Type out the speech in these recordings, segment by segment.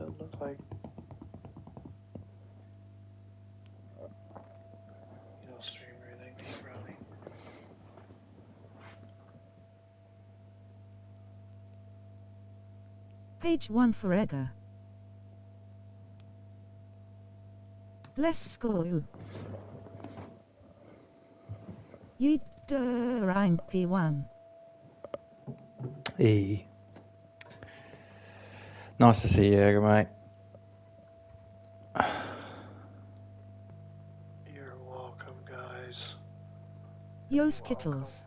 Doesn't look like, stream or anything deep running. Page 1 for Edgar. Let's go. You rein P1. E. Nice to see you, Edgar, mate. You're welcome, guys. Yo Skittles.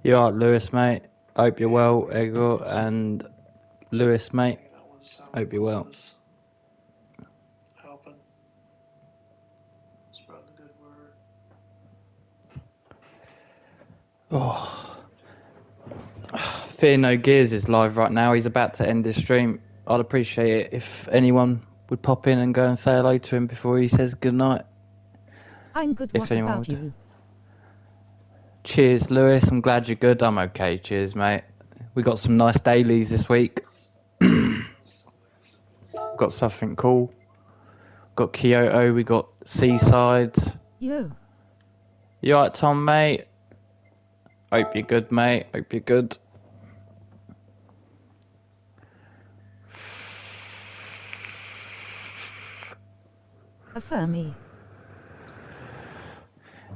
You alright, Lewis, mate? Hope you're well, Edgar, and Lewis, mate. Hope you're well. Helping. Spreading the good word. Oh. Fear No Gears is live right now. He's about to end his stream. I'd appreciate it if anyone would pop in and go and say hello to him before he says goodnight. I'm good, what about you? Cheers, Lewis. I'm glad you're good. I'm okay. Cheers, mate. We got some nice dailies this week. Got something cool. Got Kyoto. We got Seaside. Yo. You alright, Tom, mate? Hope you're good, mate. Hope you're good. Affirm me.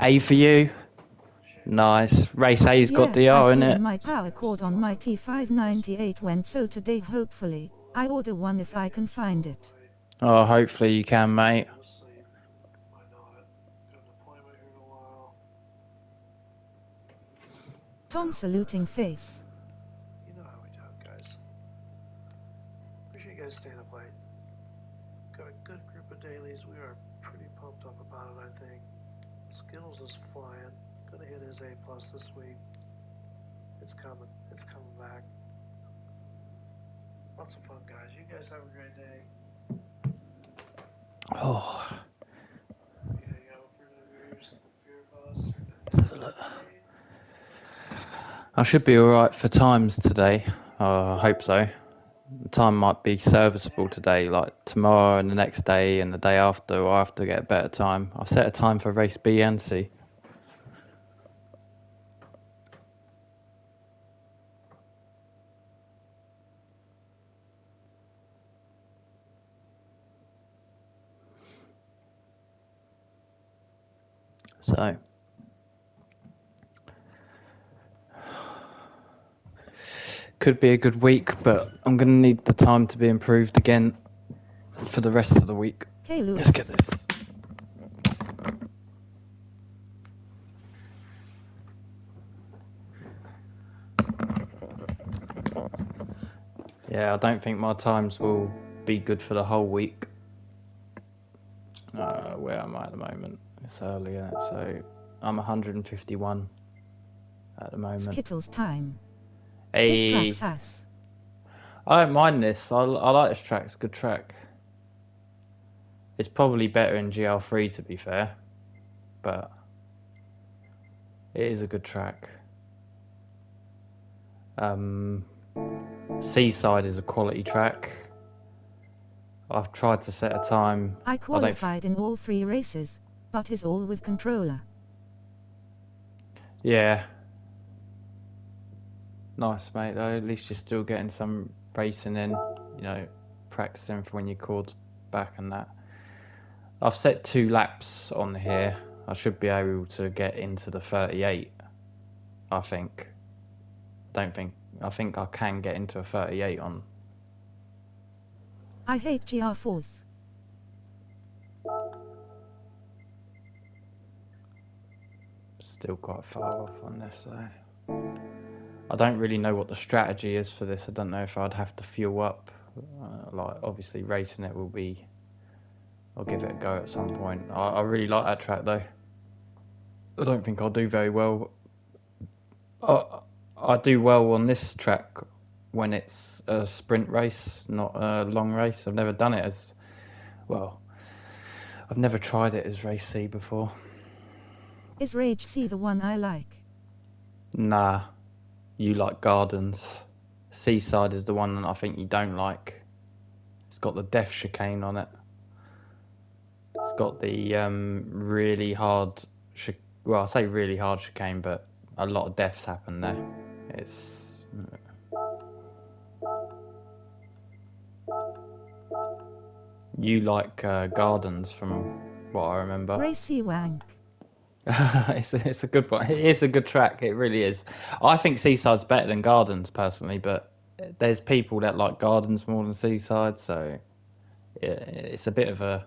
A for you. Nice. Race A's got DR in it. My power cord on my T598 went, so today hopefully I order one if I can find it. Oh, hopefully you can, mate. Tom saluting face. You know how we do it, guys. Appreciate you guys staying up late. Got a good group of dailies. We are pretty pumped up about it, I think. Skittles is flying. Gonna hit his A+ this week. It's coming. It's coming back. Lots of fun, guys. You guys have a great day. Oh. Yeah, you have a beer bus. Let's have a look. I should be alright for times today. I hope so. The time might be serviceable today, like tomorrow and the next day and the day after, or I have to get a better time. I've set a time for race B and C. So, could be a good week, but I'm going to need the time to be improved again for the rest of the week. Hey, Lewis. Let's get this. Yeah, I don't think my times will be good for the whole week. Where am I at the moment? It's early, isn't it? So I'm 151 at the moment. Skittles time. Hey. This track's ass. I don't mind this. I like this track. It's a good track. It's probably better in GL3 to be fair, but it is a good track. Seaside is a quality track. I've tried to set a time. I qualified in all 3 races, but is all with controller. Yeah. Nice, mate, though. At least you're still getting some racing in, practicing for when you called back and that. I've set 2 laps on here. I should be able to get into the 38, I think. I think I can get into a 38 on. I hate GR4s. Still quite far off on this, though. I don't really know what the strategy is for this. I don't know if I'd have to fuel up. Obviously racing it will be... I'll give it a go at some point. I really like that track, though. I don't think I'll do very well. I do well on this track when it's a sprint race, not a long race. I've never done it as... Well, I've never tried it as race C before. Is Rage C the one I like? Nah. You like Gardens. Seaside is the one that I think you don't like. It's got the death chicane on it. It's got the really hard, well, I say really hard chicane, but a lot of deaths happen there. It's you like Gardens from what I remember. Racy Wank. It's a good one. It is a good track. It really is. I think Seaside's better than Gardens personally, but there's people that like Gardens more than Seaside, so it's a bit of a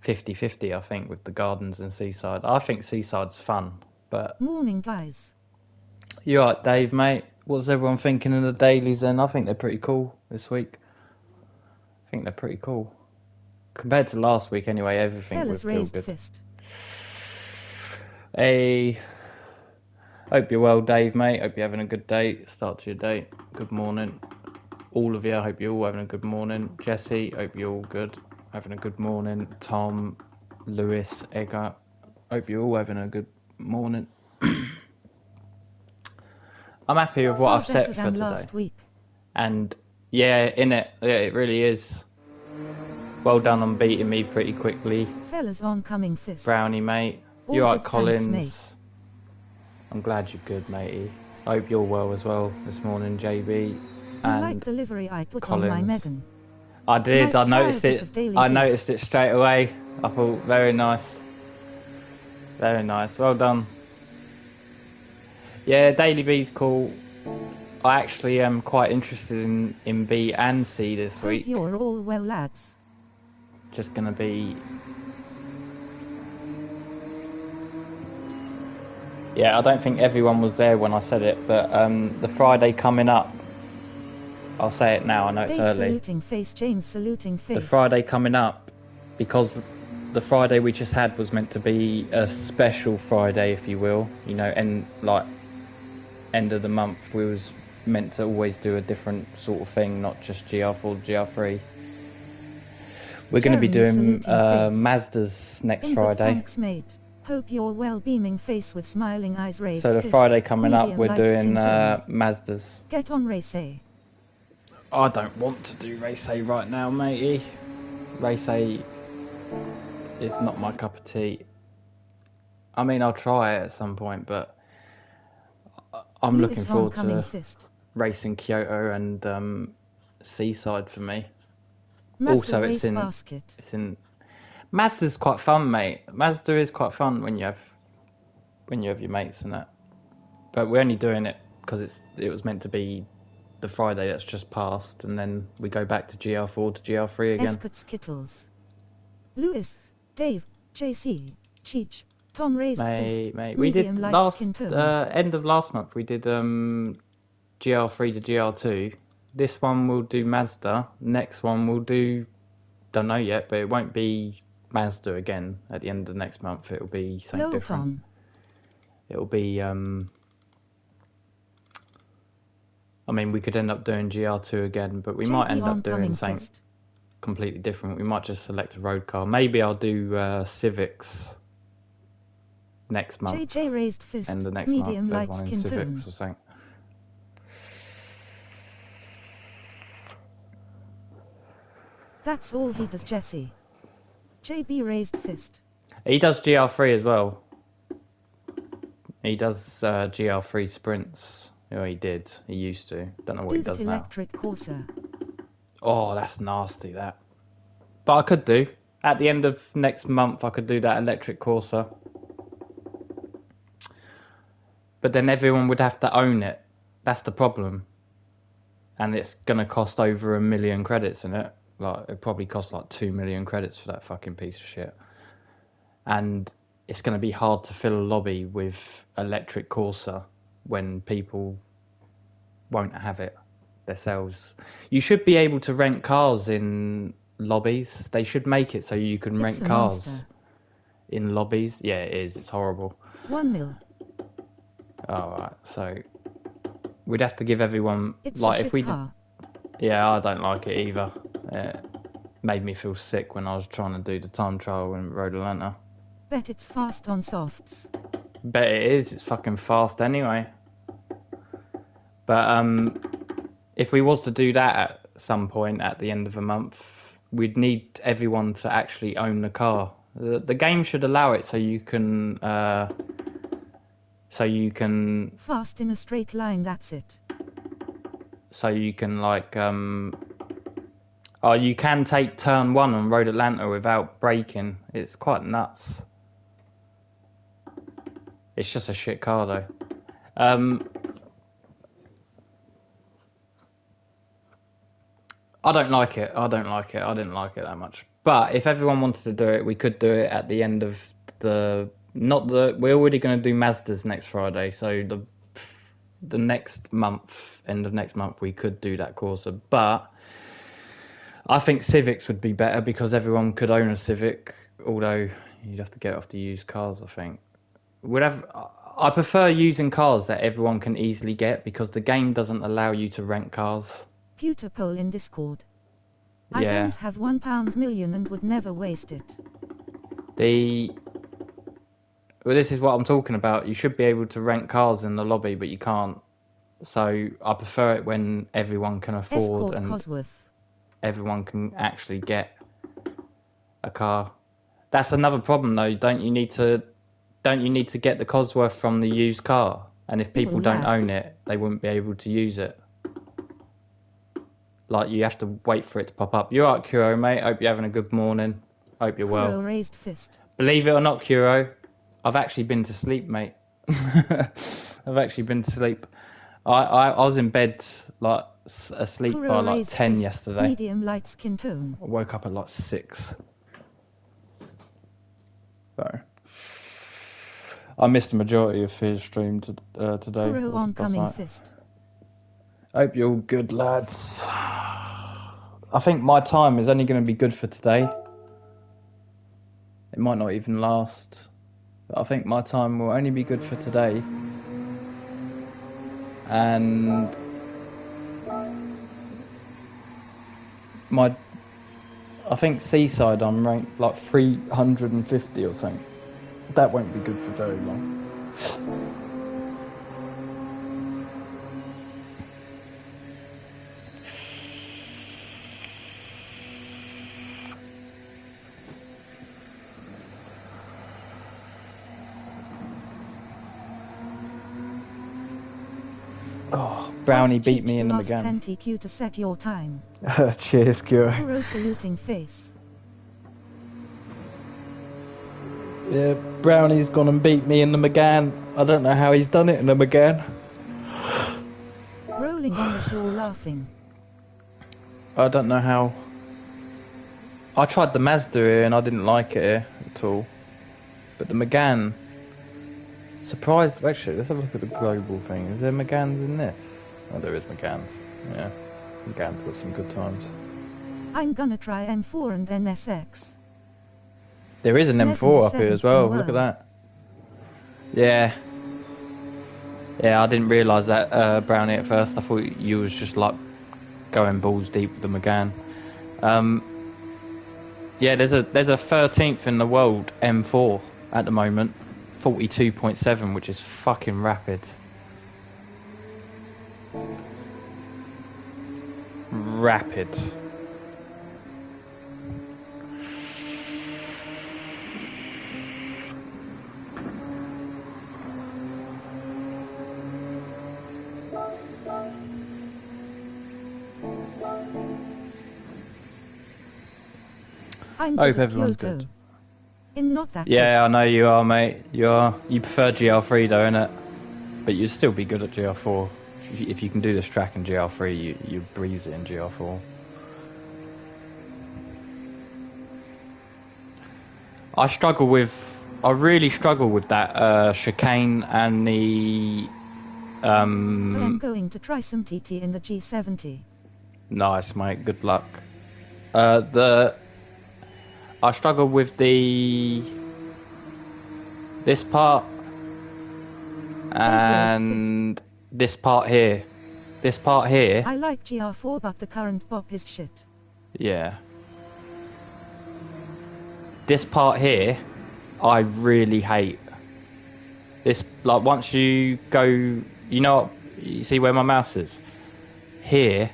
50-50, I think, with the Gardens and Seaside. I think Seaside's fun, but... Morning, guys. You alright, Dave, mate? What's everyone thinking of the dailies then? I think they're pretty cool this week. I think they're pretty cool. Compared to last week, anyway, everything Fellas would feel raised good. fist. Hey, hope you're well, Dave, mate. Hope you're having a good day. Start to your day. Good morning. All of you, I hope you're all having a good morning. Jesse, hope you're all good. Having a good morning. Tom, Lewis, Edgar, hope you're all having a good morning. I'm happy with what I've set for today. Last week. And yeah, it really is. Well done on beating me pretty quickly. Fellas oncoming fist. Brownie, mate. All You alright, good, Collins? thanks, mate. I'm glad you're good, matey. I hope you're well as well this morning, JB. You And like the livery I put Collins. on my Megan? I did. I noticed it. I noticed it straight away. I thought, very nice. Very nice. Well done. Yeah, Daily B's cool. I actually am quite interested in B and C this week. Hope you're all well, lads. Just gonna be... Yeah, I don't think everyone was there when I said it, but the Friday coming up, I'll say it now, I know it's Dave early. saluting face, James saluting face. The Friday coming up, because the Friday we just had was meant to be a special Friday, if you will. You know, and like end of the month, we was meant to always do a different sort of thing, not just GR4, GR3. We're going to be doing Mazdas next Friday. Thanks, mate. Hope you're well, beaming face with smiling eyes raised. So the fist. Friday coming up, Medium we're lights doing continue. Mazdas. Get on, race A. I don't want to do race A right now, matey. Race A is not my cup of tea. I mean, I'll try it at some point, but I'm looking forward to racing Kyoto and Seaside for me. Mazda also, race basket. It's in. Mazda's quite fun, mate. Mazda is quite fun when you have your mates and that. But we're only doing it because it was meant to be the Friday that's just passed, and then we go back to GR4 to GR3 again. Escort Skittles. Lewis, Dave, JC, Cheech, Tom raised fist. Mate, we did last end of last month. We did GR3 to GR2. This one we'll do Mazda. Next one we'll do, don't know yet, but it won't be Mazda again. At the end of the next month, it'll be something different. Tom. It'll be I mean, we could end up doing GR2 again, but we might end up doing something completely different. We might just select a road car. Maybe I'll do Civics next month. JJ raised fist. And the next Medium month, lights one in Civics or something. That's all he does, Jesse. JB raised fist. He does GR3 as well. He does GR3 sprints. Oh, he did. He used to. Don't know what he does now. Electric Corsa. Oh, that's nasty, that. But I could do. At the end of next month, I could do that electric Corsa. But then everyone would have to own it. That's the problem. And it's going to cost over 1 million credits in it. Like, it probably costs like 2 million credits for that fucking piece of shit. And it's going to be hard to fill a lobby with electric Corsa when people won't have it themselves. You should be able to rent cars in lobbies. They should make it so you can rent cars in lobbies. Yeah, it is. It's horrible. 1 mil. Alright, so we'd have to give everyone It's like a if we car. Yeah, I don't like it either. It made me feel sick when I was trying to do the time trial in Road Atlanta. Bet it's fast on softs. Bet it is. It's fucking fast anyway. But if we was to do that at some point at the end of a month, we'd need everyone to actually own the car. The game should allow it so you can Fast in a straight line, that's it. so you can like you can take turn 1 on Road Atlanta without braking. It's quite nuts. It's just a shit car though. I don't like it. I didn't like it that much. But if everyone wanted to do it, we could do it at the end of we're already going to do Mazdas next Friday, so the next month, end of next month, we could do that Corsa. But I think Civics would be better because everyone could own a Civic, although you'd have to get off the used cars, I think. I prefer using cars that everyone can easily get because the game doesn't allow you to rent cars. Pewter poll in Discord. Yeah. I don't have £1 million and would never waste it. Well, this is what I'm talking about. You should be able to rent cars in the lobby, but you can't. So I prefer it when everyone can afford and Cosworth. Everyone can actually get a car. That's another problem, though. Don't you need to get the Cosworth from the used car? And if people don't own it, they wouldn't be able to use it. Like, you have to wait for it to pop up. You're right, Kuro, mate. Hope you're having a good morning. Hope you're well. Kuro raised fist. Believe it or not, Kuro, I've actually been to sleep, mate. I've actually been to sleep. I was in bed, like, asleep Kuro by, like, 10 fist. yesterday. Medium light skin tone. I woke up at, like, 6. So, I missed the majority of his stream today. Kuro oncoming fist. Hope you're all good, lads. I think my time is only going to be good for today. It might not even last. But I think my time will only be good for today. And I think Seaside I'm ranked like 350 or something. That won't be good for very long. Oh, Brownie beat me in them again. Plenty Q to set your time. Cheers, Kuro. Kuro saluting face. Yeah, Brownie's gone and beat me in the McGann. I don't know how he's done it in the McGann. Rolling on the floor laughing. I don't know how. I tried the Mazda here and I didn't like it here at all. But the McGann... Surprised... Actually, let's have a look at the global thing. Is there McGanns in this? Oh, there is McGanns. Yeah. McGann's got some good times. I'm gonna try M4 and then SX. There is an M4 up here as well. Look at that. Yeah. Yeah, I didn't realise that, Brownie, at first. I thought you was just, like, going balls deep with the McGann. Yeah, there's a 13th in the world M4 at the moment. 42.7, which is fucking rapid. Rapid. I hope everyone's good. Not that yeah, I know you are, mate. You are. You prefer GL3 though, innit? But you'd still be good at GL4. If you can do this track in GL3, you breeze it in GL4. I really struggle with that chicane and the... I'm going to try some TT in the G70. Nice, mate. Good luck. I struggle with this part and this part here. This part here. I like GR4, but the current pop is shit. Yeah. This part here, I really hate. This, like, once you go, you know, you see where my mouse is? Here,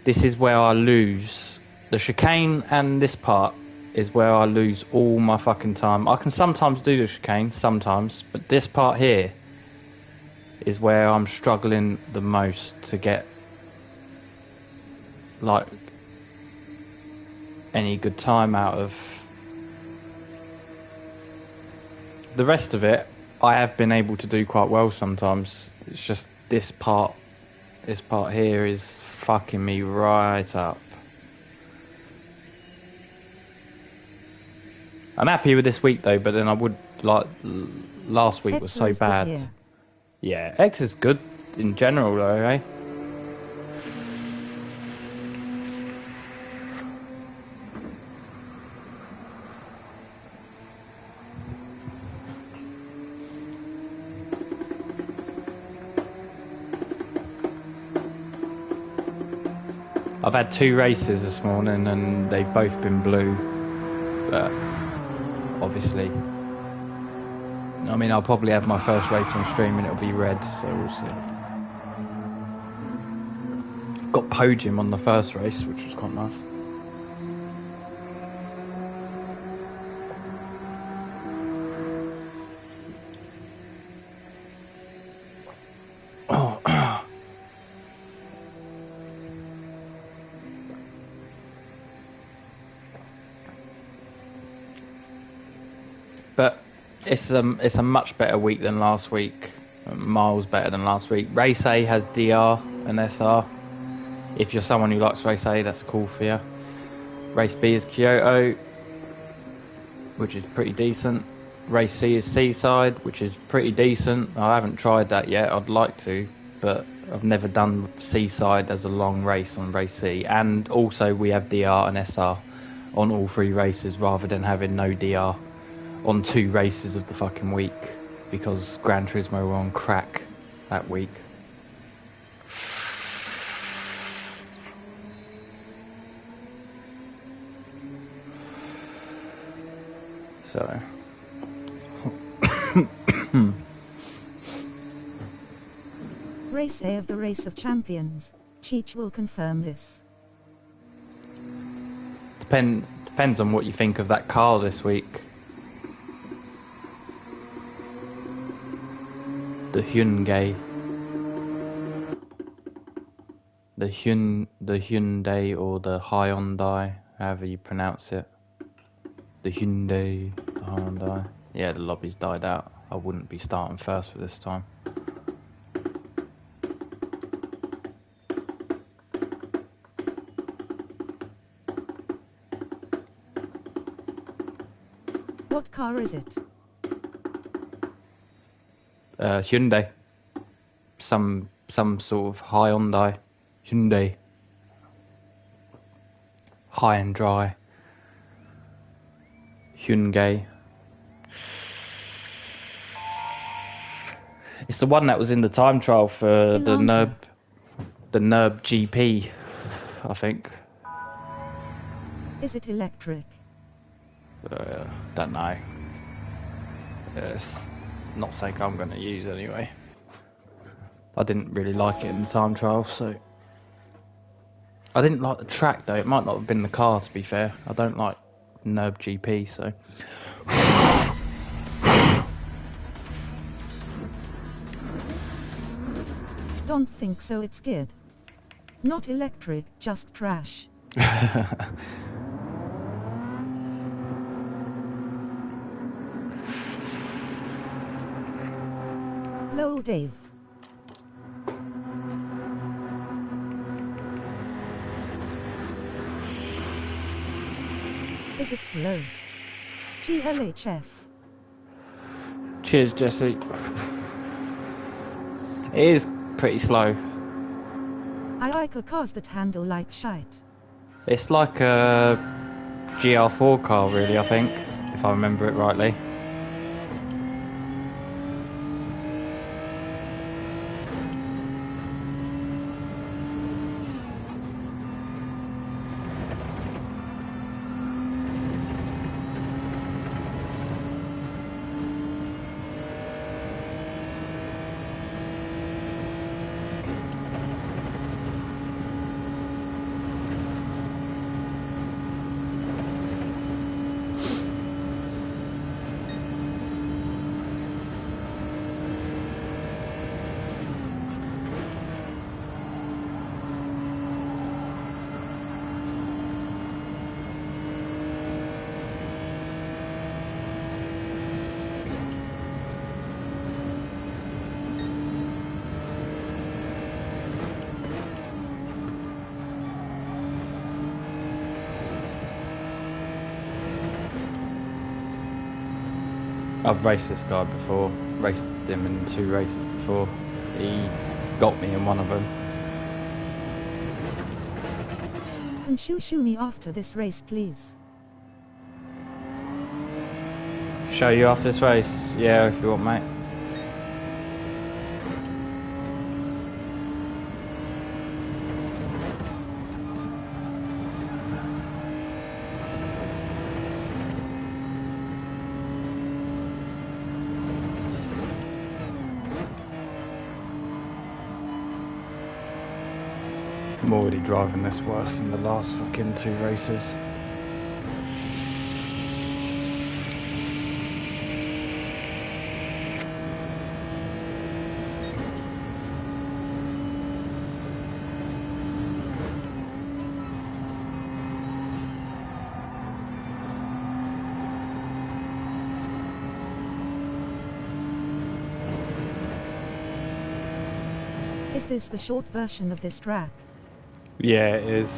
this is where I lose The chicane and this part is where I lose all my fucking time. I can sometimes do the chicane, sometimes, but this part here is where I'm struggling the most to get like any good time out of. The rest of it I have been able to do quite well sometimes. It's just this part here is fucking me right up. I'm happy with this week though, but then I would like last week was so bad. Yeah, X is good in general though, eh? I've had 2 races this morning and they've both been blue, but obviously, I mean, I'll probably have my first race on stream and it'll be red, so we'll see. Got podium on the first race, which was quite nice. But it's a much better week than last week. Miles better than last week. Race A has DR and SR. If you're someone who likes Race A, that's cool for you. Race B is Kyoto, which is pretty decent. Race C is Seaside, which is pretty decent. I haven't tried that yet. I'd like to, but I've never done Seaside as a long race on Race C. And also we have DR and SR on all 3 races rather than having no DR on 2 races of the fucking week, because Gran Turismo were on crack that week. So Race A of the Race of Champions. Cheech will confirm this. depends on what you think of that car this week. The Hyundai. The Hyundai or the Hyundai, however you pronounce it. The Hyundai, the Hyundai. Yeah, the lobby's died out. I wouldn't be starting first for this time. What car is it? Hyundai. Some sort of Hyundai. Hyundai. High and dry. Hyundai. It's the one that was in the time trial for the NERB GP, I think. Is it electric? Don't know. It's not something I'm going to use anyway. I didn't really like it in the time trial, so... I didn't like the track though. It might not have been the car, to be fair. I don't like NERB GP, so... Don't think so, it's good. Not electric, just trash. Lol, Dave. Is it slow? GLHF. Cheers, Jesse. It is pretty slow. I like cars that handle like shite. It's like a GR4 car, really, I think, if I remember it rightly. I've raced this guy before, raced him in 2 races before. He got me in one of them. Can shoo me after this race, please? Show you after this race? Yeah, if you want, mate. I'm already driving this worse than the last fucking 2 races. Is this the short version of this track? Yeah, it is.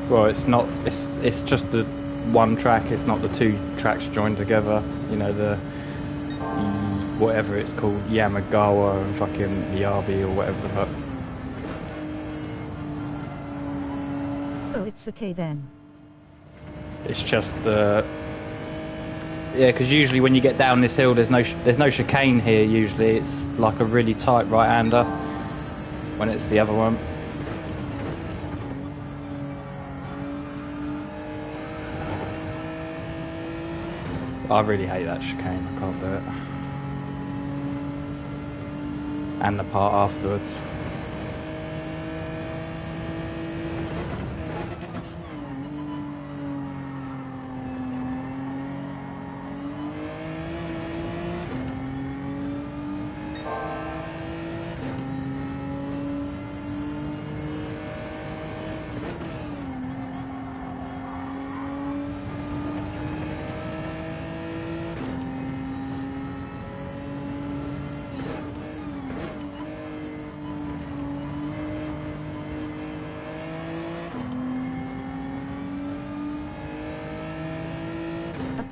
Well, it's not. It's just the one track. It's not the 2 tracks joined together. You know, the whatever it's called, Yamagawa and fucking Miyabi or whatever the fuck. Oh, it's okay then. It's just the. Yeah, because usually when you get down this hill, there's no chicane here. Usually, it's like a really tight right-hander. When it's the other one. I really hate that chicane, I can't do it. And the part afterwards.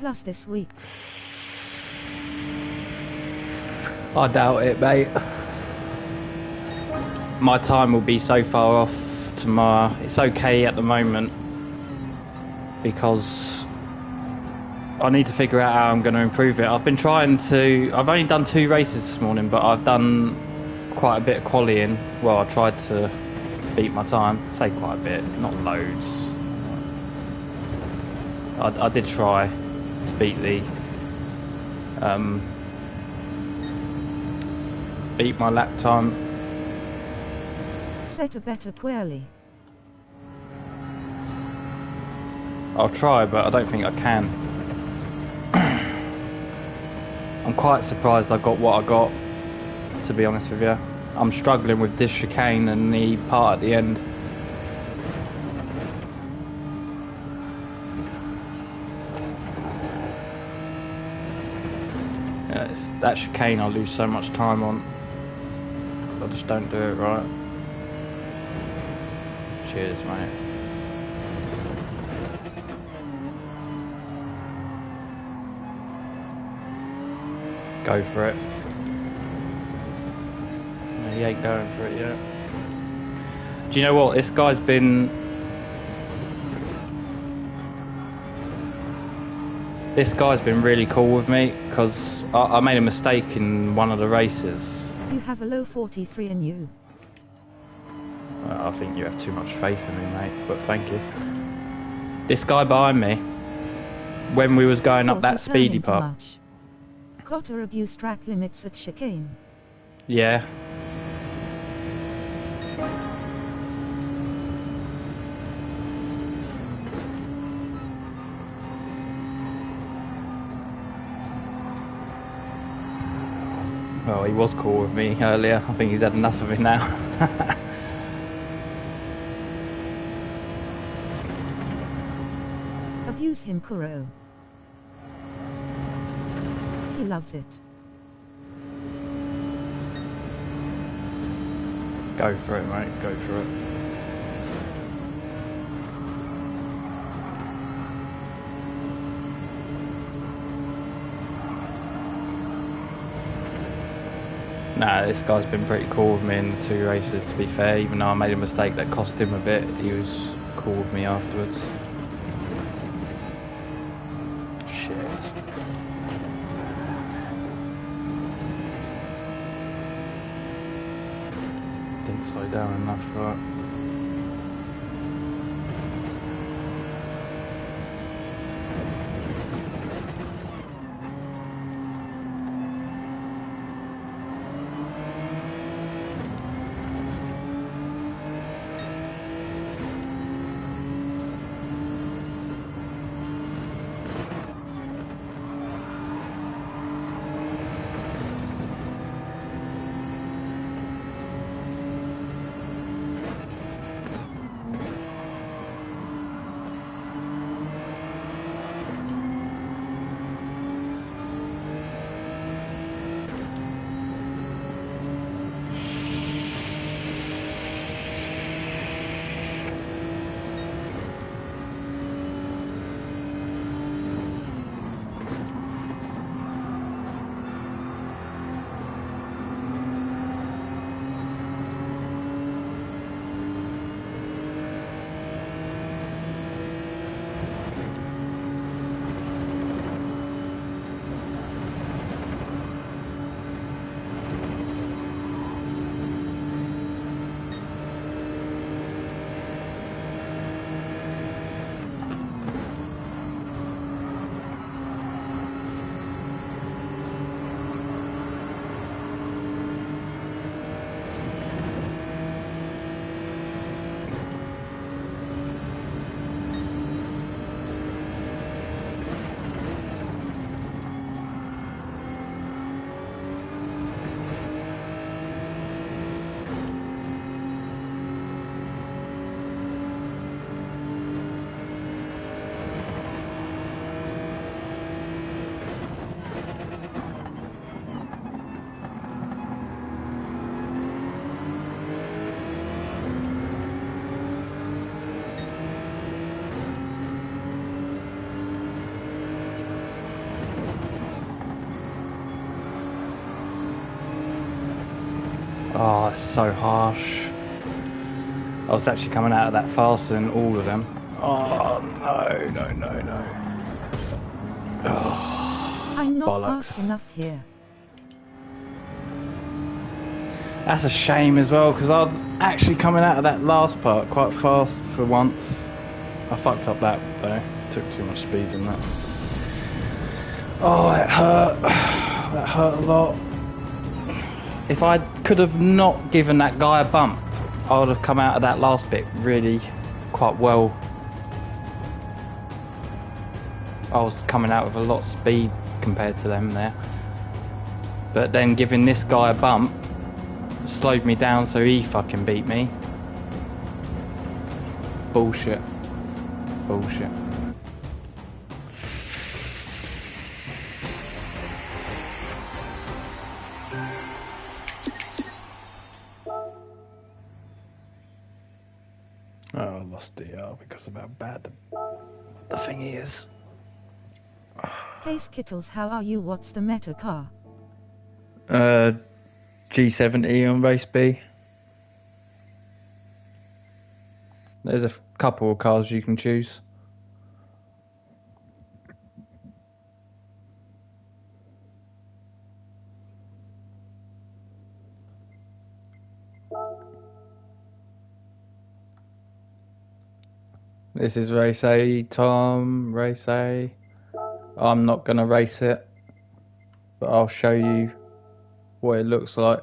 Plus this week. I doubt it, mate. My time will be so far off tomorrow. It's okay at the moment because I need to figure out how I'm going to improve it. I've been trying to. I've only done 2 races this morning, but I've done quite a bit of quallying. Well, I tried to beat my time. Say quite a bit, not loads. I did try to beat my lap time. Set a better query. I'll try, but I don't think I can. I'm quite surprised I got what I got, to be honest with you. I'm struggling with this chicane and the part at the end. Yeah, it's that chicane I lose so much time on. I just don't do it right. Cheers, mate. Go for it. No, he ain't going for it yet. Do you know what? This guy's been really cool with me because I made a mistake in one of the races. You have a low 43 in you. I think you have too much faith in me, mate, but thank you. This guy behind me, when we was going up that speedy part. Cotter abuse track limits at chicane. Yeah. Well, he was cool with me earlier. I think he's had enough of it now. Abuse him, Kuro. He loves it. Go for it, mate. Go for it. Nah, this guy's been pretty cool with me in the 2 races, to be fair. Even though I made a mistake that cost him a bit, he was cool with me afterwards. Shit. Didn't slow down enough, right? Oh, it's so harsh. I was actually coming out of that faster than all of them. Oh, no. Oh, I'm not bollocks. fast enough here. That's a shame as well, because I was actually coming out of that last part quite fast for once. I fucked up that though. Took too much speed in that. Oh, it hurt. That hurt a lot. If I could have not given that guy a bump, I would have come out of that last bit really quite well. I was coming out with a lot of speed compared to them there. But then giving this guy a bump slowed me down, so he fucking beat me. Bullshit. Bullshit. Oh, I lost DR because of how bad the thing is. Hey Skittles, how are you? What's the meta car? G7 on race B. There's a couple of cars you can choose. This is race A, Tom, race A. I'm not going to race it, but I'll show you what it looks like.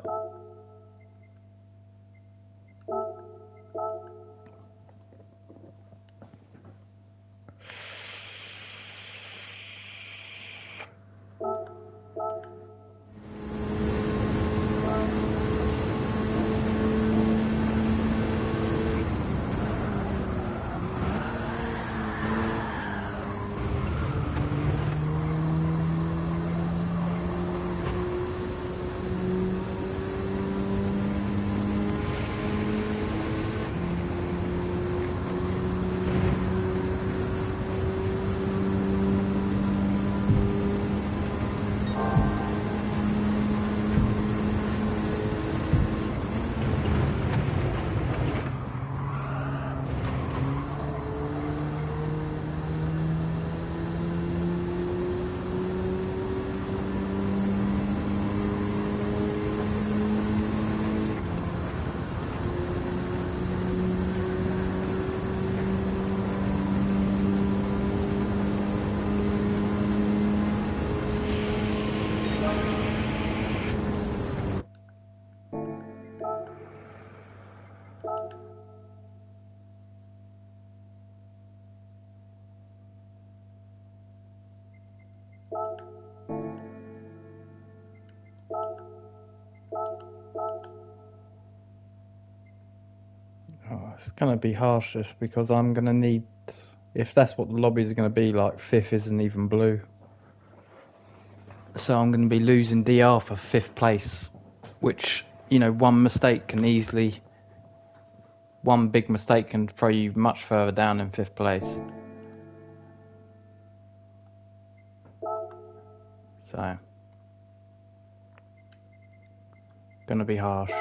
It's going to be harsh just because I'm going to need, if that's what the lobby is going to be like, 5th isn't even blue. So I'm going to be losing DR for 5th place, which, you know, one big mistake can throw you much further down in 5th place. So, going to be harsh.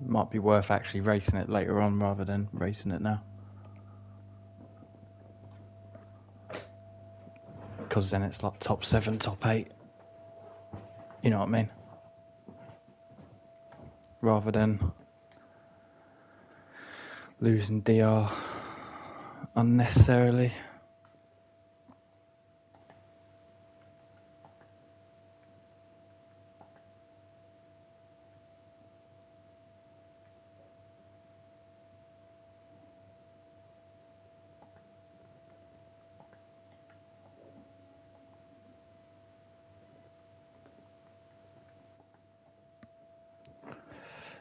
Might be worth actually racing it later on rather than racing it now. Because then it's like top 7, top 8. You know what I mean? Rather than losing DR unnecessarily.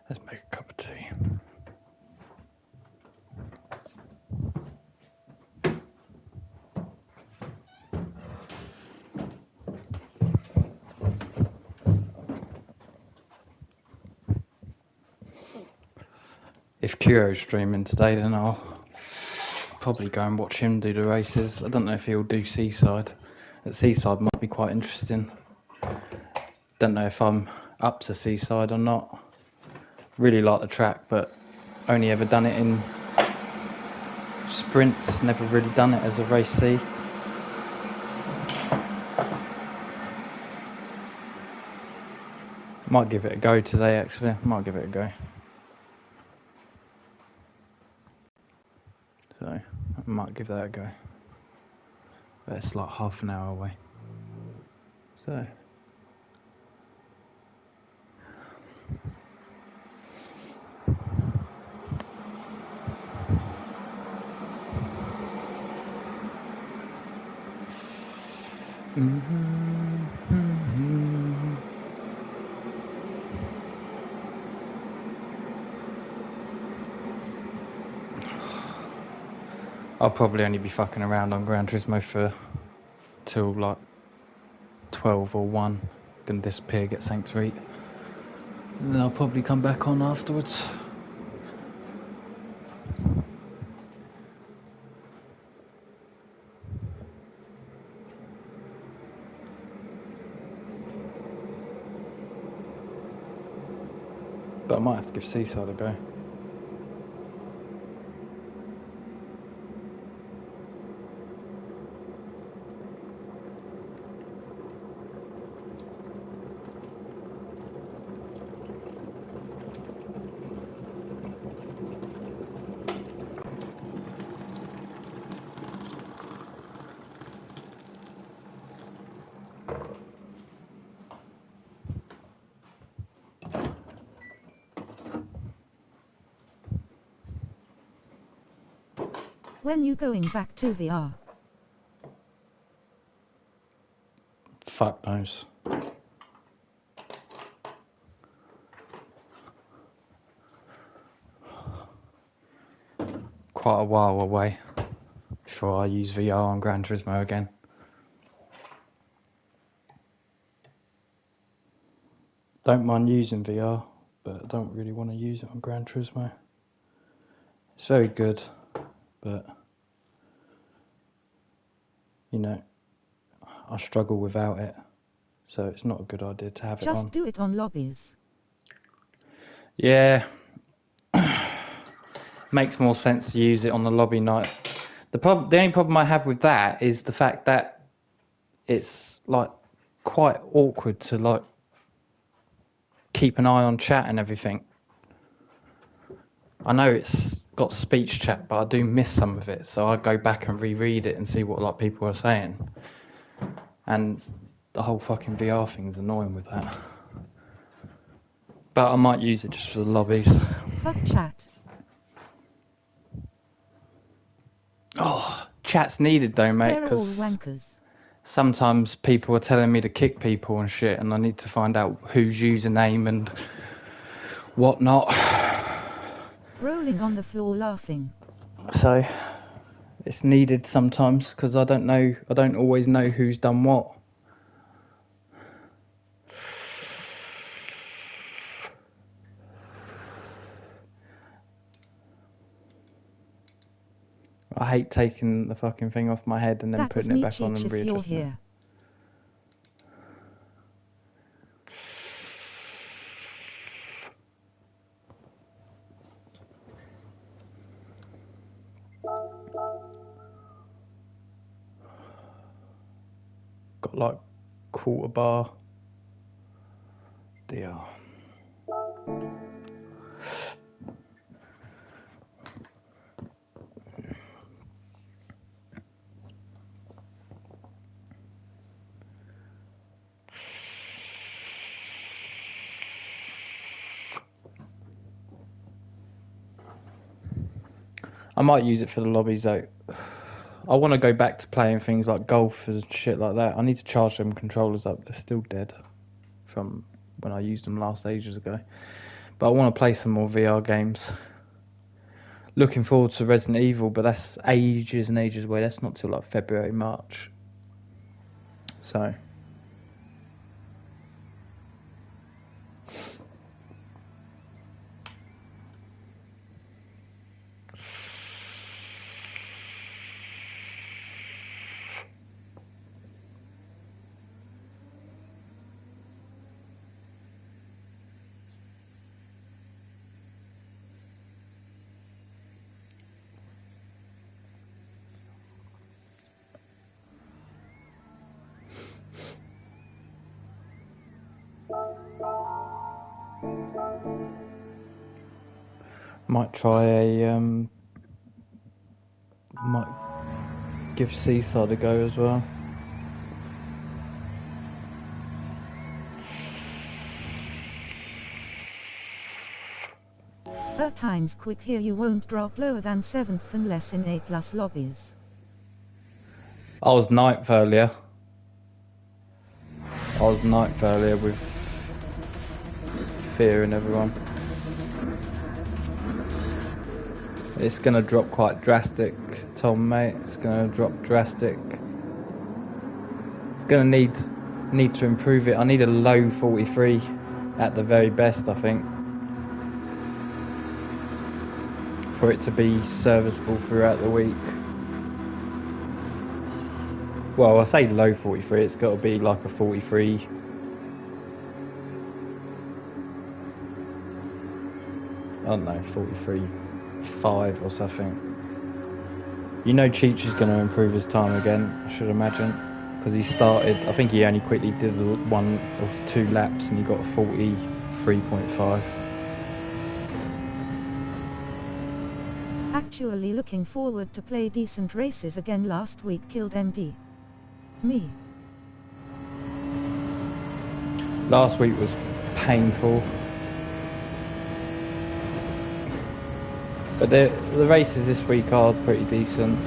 Let's make a cup of tea. If Kuro's streaming today, then I'll probably go and watch him do the races. I don't know if he'll do Seaside. At Seaside might be quite interesting. Don't know if I'm up to Seaside or not. Really like the track, but only ever done it in sprints. Never really done it as a race C. Might give it a go today, actually. Might give it a go. So, I might give that a go. But it's like half an hour away. So... I'll probably only be fucking around on Gran Turismo for till like 12 or 1. Gonna disappear, get something to eat. And then I'll probably come back on afterwards. But I might have to give Seaside a go. When you going back to VR? Fuck knows. Quite a while away before I use VR on Gran Turismo again. Don't mind using VR, but I don't really want to use it on Gran Turismo. It's very good, but you know, I struggle without it, so it's not a good idea to have it on. Just do it on lobbies. Yeah, makes more sense to use it on the lobby night. The only problem I have with that is the fact that it's like quite awkward to like keep an eye on chat and everything. I know it's got speech chat, but I do miss some of it, so I go back and reread it and see what like people are saying. And the whole fucking VR thing's annoying with that. But I might use it just for the lobbies. Fuck chat. Oh, chat's needed though, mate. They're all wankers. Sometimes people are telling me to kick people and shit, and I need to find out whose username and whatnot. Rolling on the floor laughing. So it's needed sometimes because I don't always know who's done what. I hate taking the fucking thing off my head and then That was putting it me, back on Cheech, and if you're readjusting it. here. Got like quarter bar. Dear. I might use it for the lobbies though. I want to go back to playing things like golf and shit like that. I need to charge them controllers up. They're still dead from when I used them last ages ago. But I want to play some more VR games. Looking forward to Resident Evil, but that's ages and ages away. That's not till like February, March. So might try might give Seaside a go as well. Times quick here, you won't drop lower than 7th unless in A+ lobbies. I was 9th earlier. With Fear and everyone. It's gonna drop quite drastic, Tom, mate. It's gonna drop drastic. Gonna need to improve it. I need a low 43 at the very best, I think, for it to be serviceable throughout the week. Well, I say low 43, it's got to be like a 43. I don't know, 43.5 or something. You know Cheech is going to improve his time again, I should imagine. Because he started, I think he only quickly did 1 or 2 laps and he got 43.5. Actually looking forward to play decent races again. Last week killed ND. Me. Last week was painful. But the races this week are pretty decent.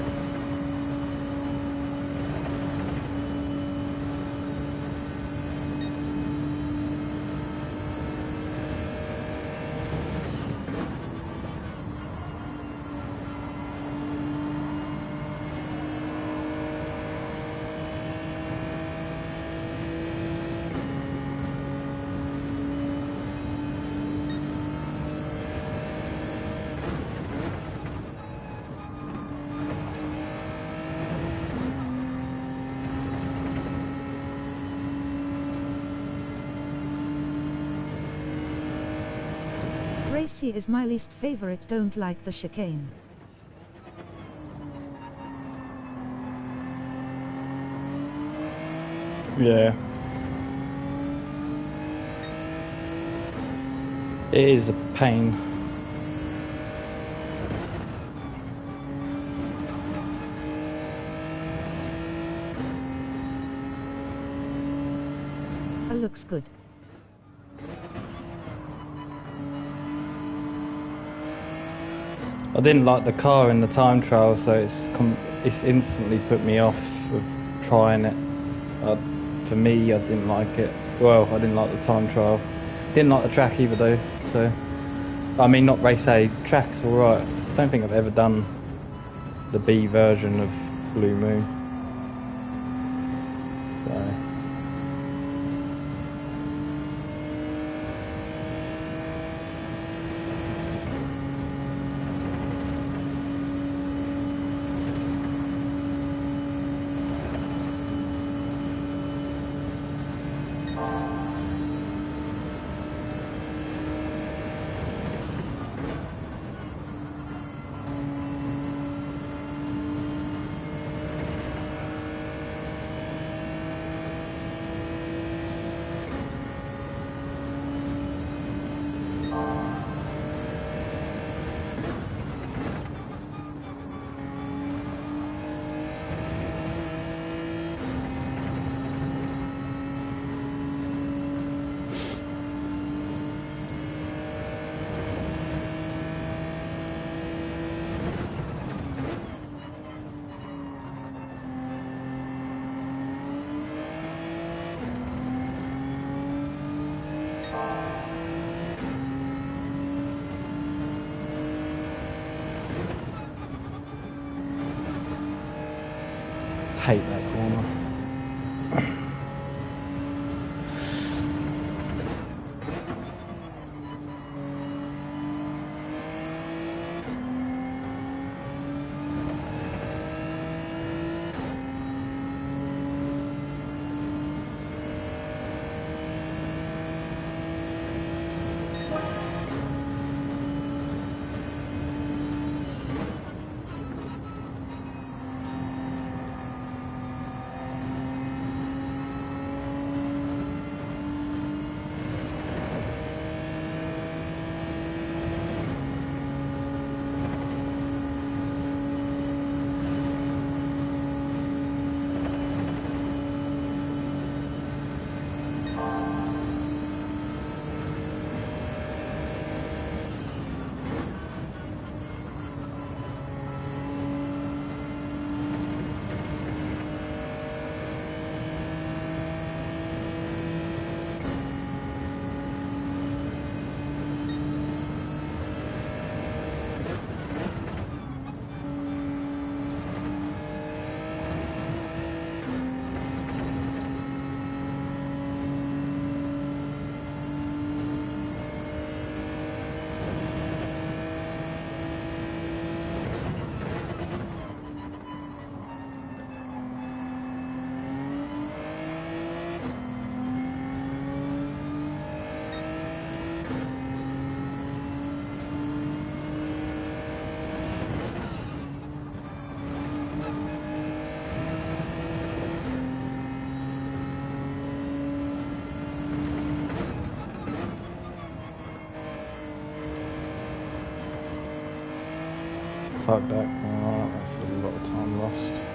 Racy is my least favorite, don't like the chicane. Yeah. It is a pain. It looks good. I didn't like the car in the time trial, so it's instantly put me off of trying it. For me, I didn't like it. Well, I didn't like the time trial. Didn't like the track either though, so I mean, not race A. Track's alright. I don't think I've ever done the B version of Blue Moon. So. Hate that corner. Fuck that. Alright, that's a lot of time lost.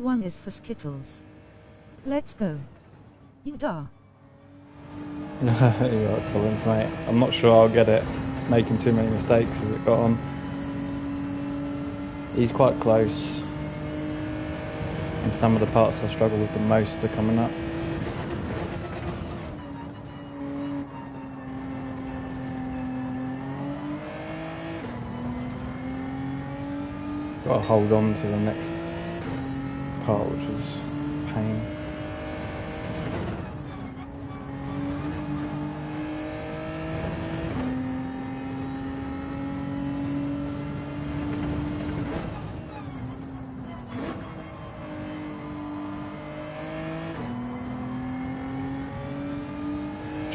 one is for Skittles. Let's go. You da. You're right, Collins, mate. I'm not sure I'll get it. Making too many mistakes as it got on. He's quite close. And some of the parts I struggle with the most are coming up. Got to hold on to the next part, which is pain.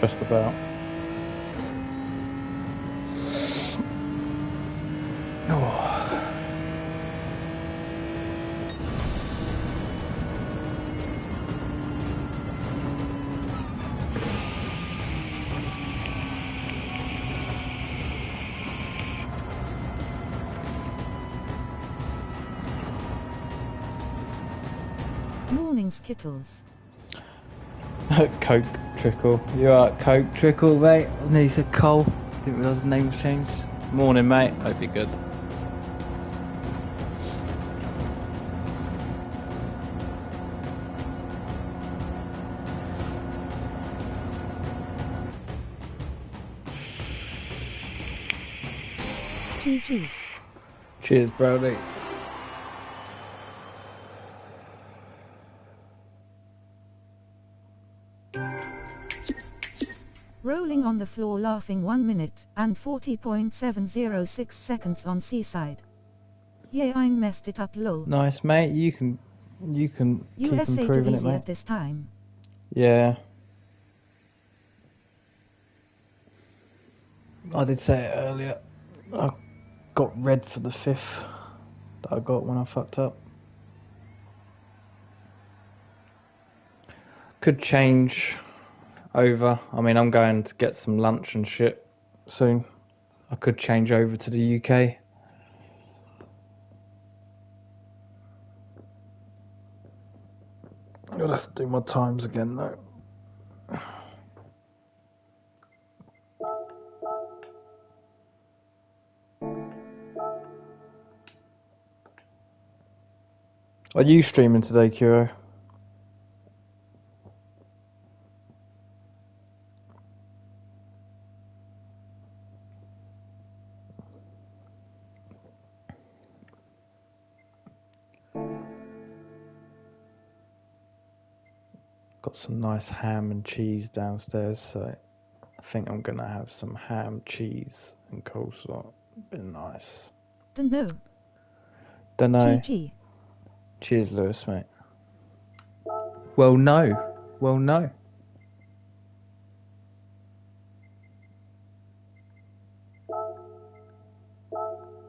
Just about. Oh. Morning, Skittles. Coke Trickle. You alright, Coke Trickle, mate? And he said Cole. Didn't realise the name was changed. Morning, mate. Hope you're good. GG's. Cheers, Brody. Rolling on the floor laughing 1 minute and 40.706 seconds on Seaside. Yeah, I messed it up, lol. Nice, mate. You can keep USA too improving it, easy mate. at this time. Yeah. I did say it earlier. I got red for the 5th that I got when I fucked up. Could change over. I mean, I'm going to get some lunch and shit soon. I could change over to the UK. I'll have to do my times again though. Are you streaming today, Kuro? Got some nice ham and cheese downstairs, so I think I'm gonna have some ham, cheese, and coleslaw. Been nice. Dunno. Dunno. GG. Cheers, Lewis, mate. Well, no. Well, no.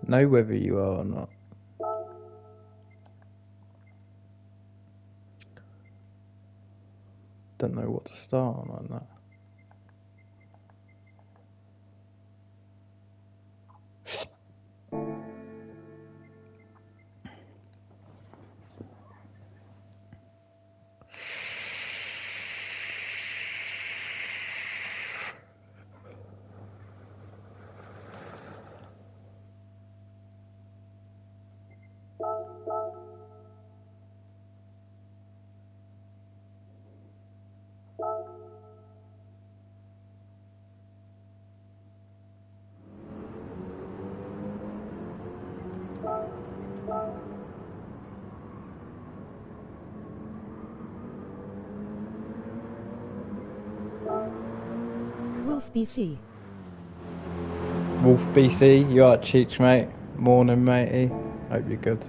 Know whether you are or not. Don't know what to start on like that. Wolf BC. Wolf BC, you alright, Cheech, mate? Morning, matey. Hope you're good.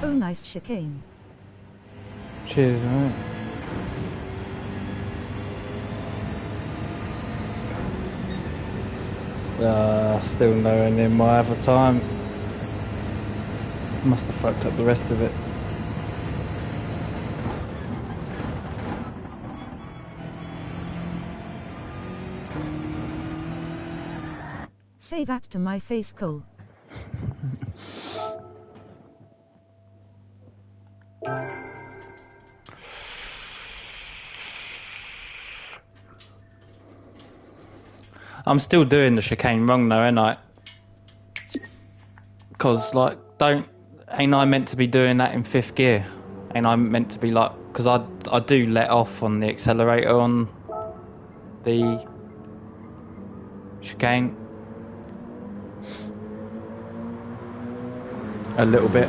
Oh, nice chicane. Cheers, mate. Still nowhere near my other time. Must have fucked up the rest of it. Say that to my face, Cole. I'm still doing the chicane wrong though, ain't I? Because, like, ain't I meant to be doing that in 5th gear? Ain't I meant to be like, because I do let off on the accelerator on the chicane a little bit.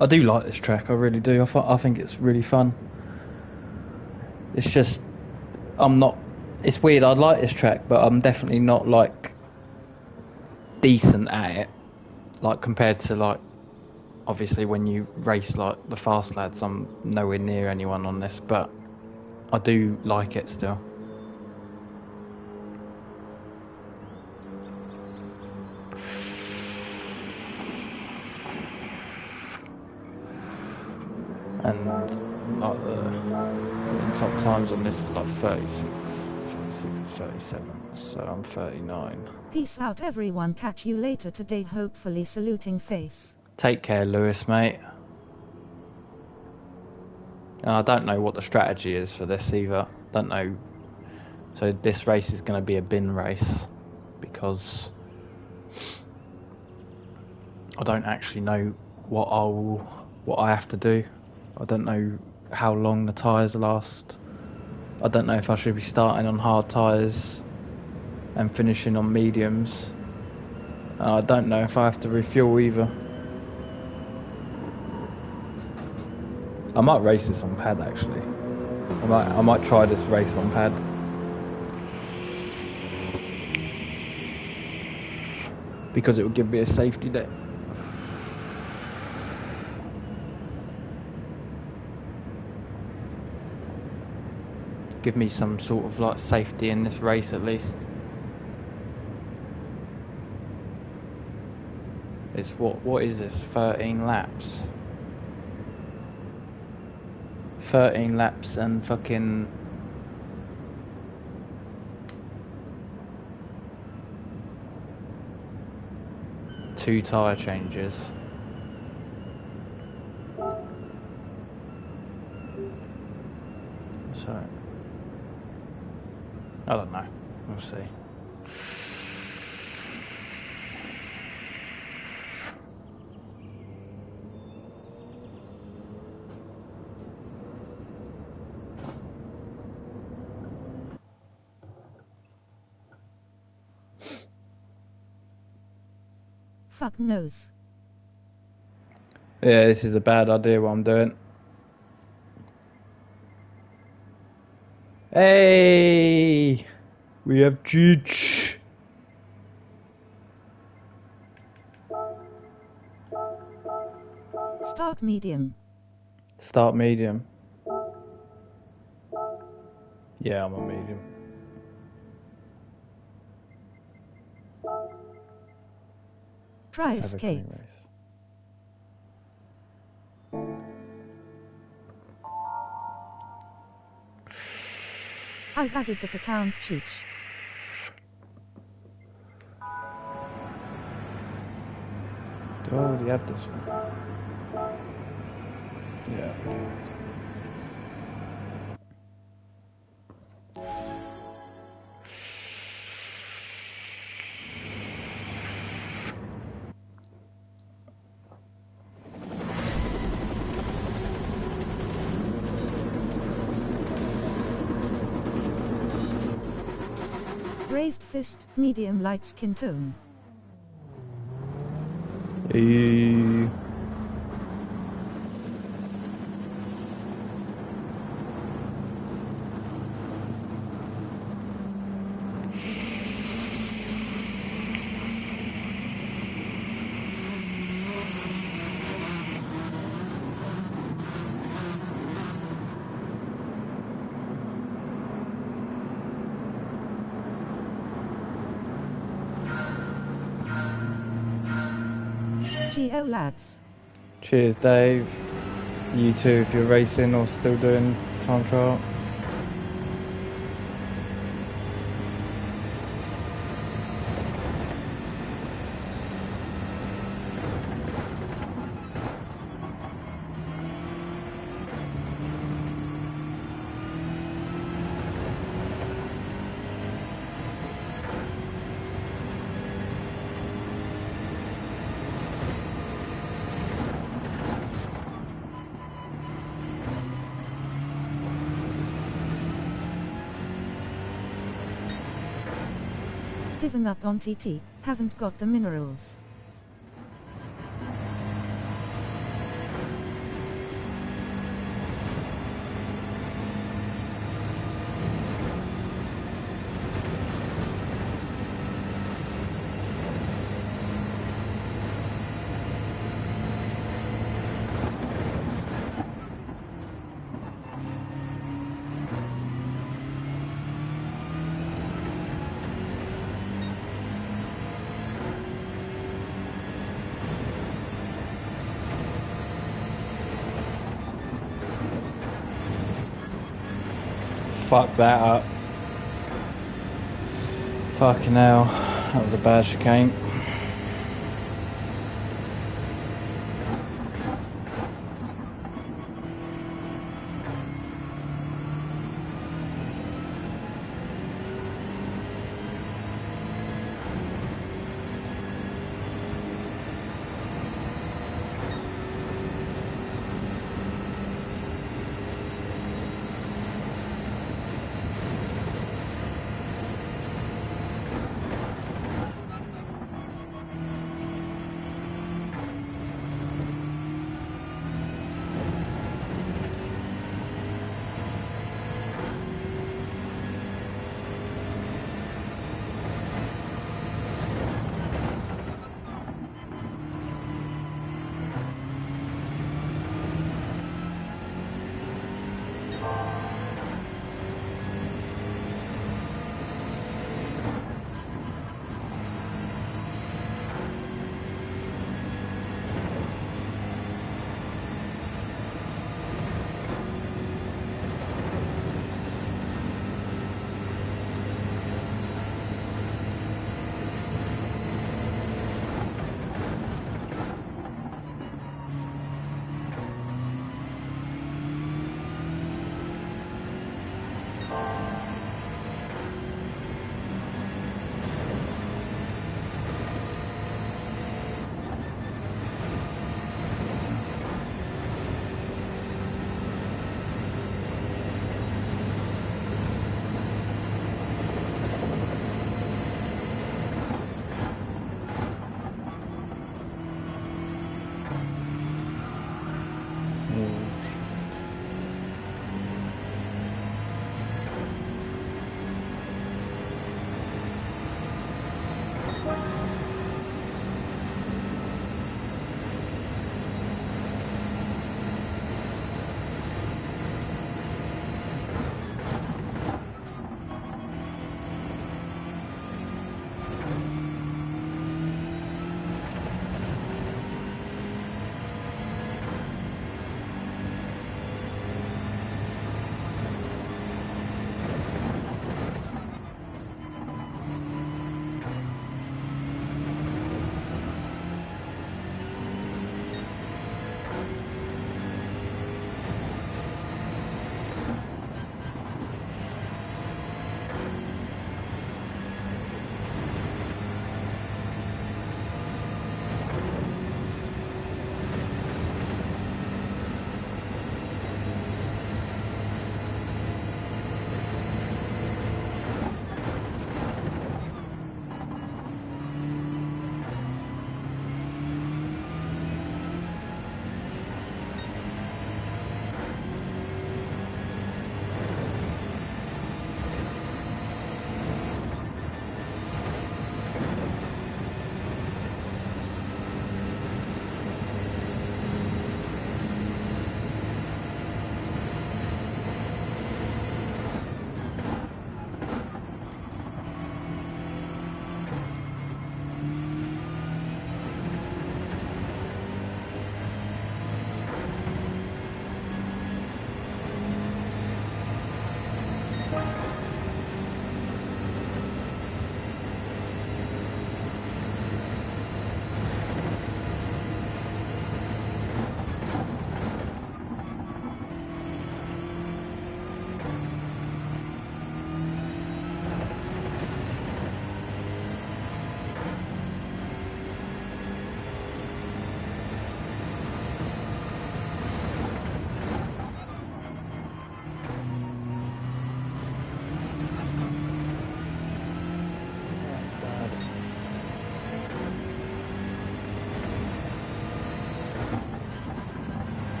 I do like this track, I really do. I think it's really fun. It's just, it's weird, I like this track, but I'm definitely not, like, decent at it. Like, compared to, like, obviously when you race, like, the fast lads, I'm nowhere near anyone on this, but I do like it still. And like the top times on this is like 36 is 37, so I'm 39. Peace out, everyone. Catch you later today, hopefully saluting face. Take care, Lewis, mate. And I don't know what the strategy is for this either. Don't know. So this race is going to be a bin race because I don't actually know what I have to do. I don't know how long the tyres last. I don't know if I should be starting on hard tyres and finishing on mediums. I don't know if I have to refuel either. I might race this on pad actually. I might try this race on pad. Because it would give me a safety net. Give me some sort of like safety in this race at least. It's what is this? 13 laps. 13 laps and fucking 2 tyre changes. So I don't know. We'll see. Fuck knows. Yeah, this is a bad idea what I'm doing. Hey! We have Cheech. Start medium. Start medium. Yeah, I'm on medium. Try Let's have a escape. clean race. I've added that account, Cheech. Do I already have this one? Yeah, it is. Raised fist, medium light skin tone. Hey. GTO lads. Cheers, Dave. You too, if you're racing or still doing time trial. Given up on TT, haven't got the minerals. Fuck that up. Fucking hell. That was a bad chicane.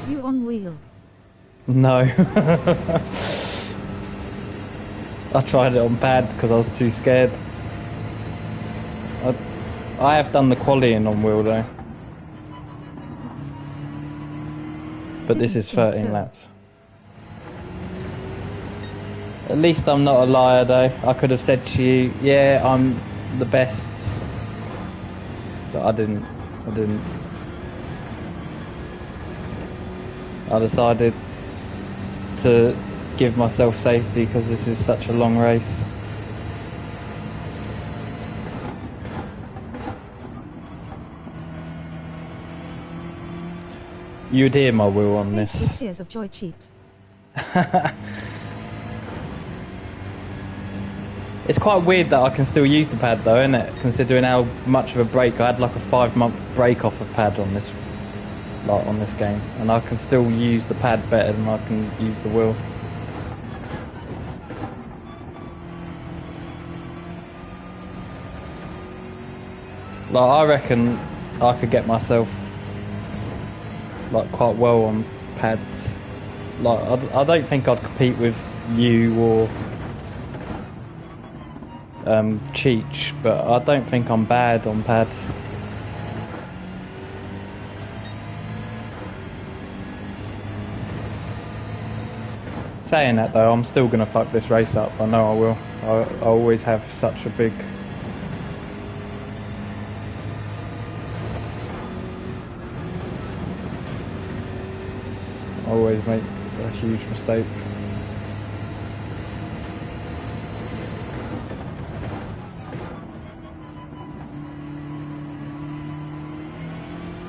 You on wheel? No. I tried it on pad because I was too scared. I have done the qualifying on wheel though. But this is 13 laps. At least I'm not a liar though. I could have said to you, yeah, I'm the best. But I didn't. I decided to give myself safety because this is such a long race. You'd hear my wheel on this. Facebook Tears of Joy cheat. It's quite weird that I can still use the pad though, isn't it? Considering how much of a break I had, like a 5-month break off of pad on this, like on this game, and I can still use the pad better than I can use the wheel. Like I reckon I could get myself like quite well on pads. Like I don't think I'd compete with you or Cheech, but I don't think I'm bad on pads. Saying that though, I'm still gonna fuck this race up. I know I will. I always have such a big I always make a huge mistake.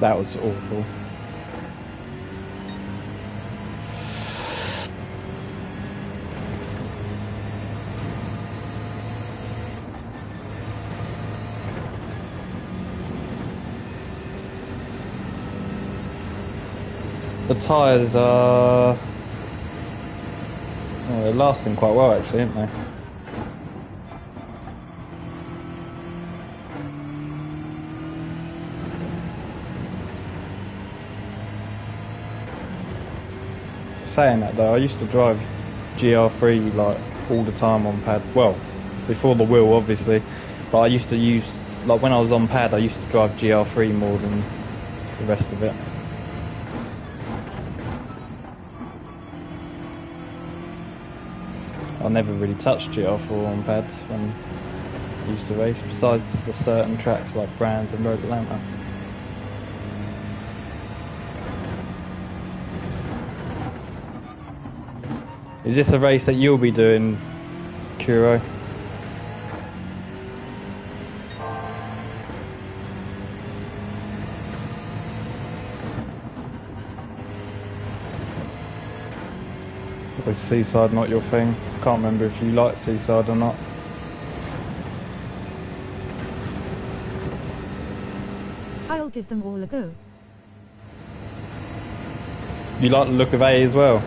That was awful. The tyres are... Oh, they're lasting quite well actually, aren't they? Saying that though, I used to drive GR3 like all the time on pad. Well, before the wheel obviously, but I used to use, like when I was on pad I used to drive GR3 more than the rest of it. I never really touched GR4 on pads when I used to race, besides the certain tracks like Brands and Road Atlanta. Is this a race that you'll be doing, Kuro? Was Seaside not your thing? Can't remember if you like Seaside or not. I'll give them all a go. You like the look of A as well?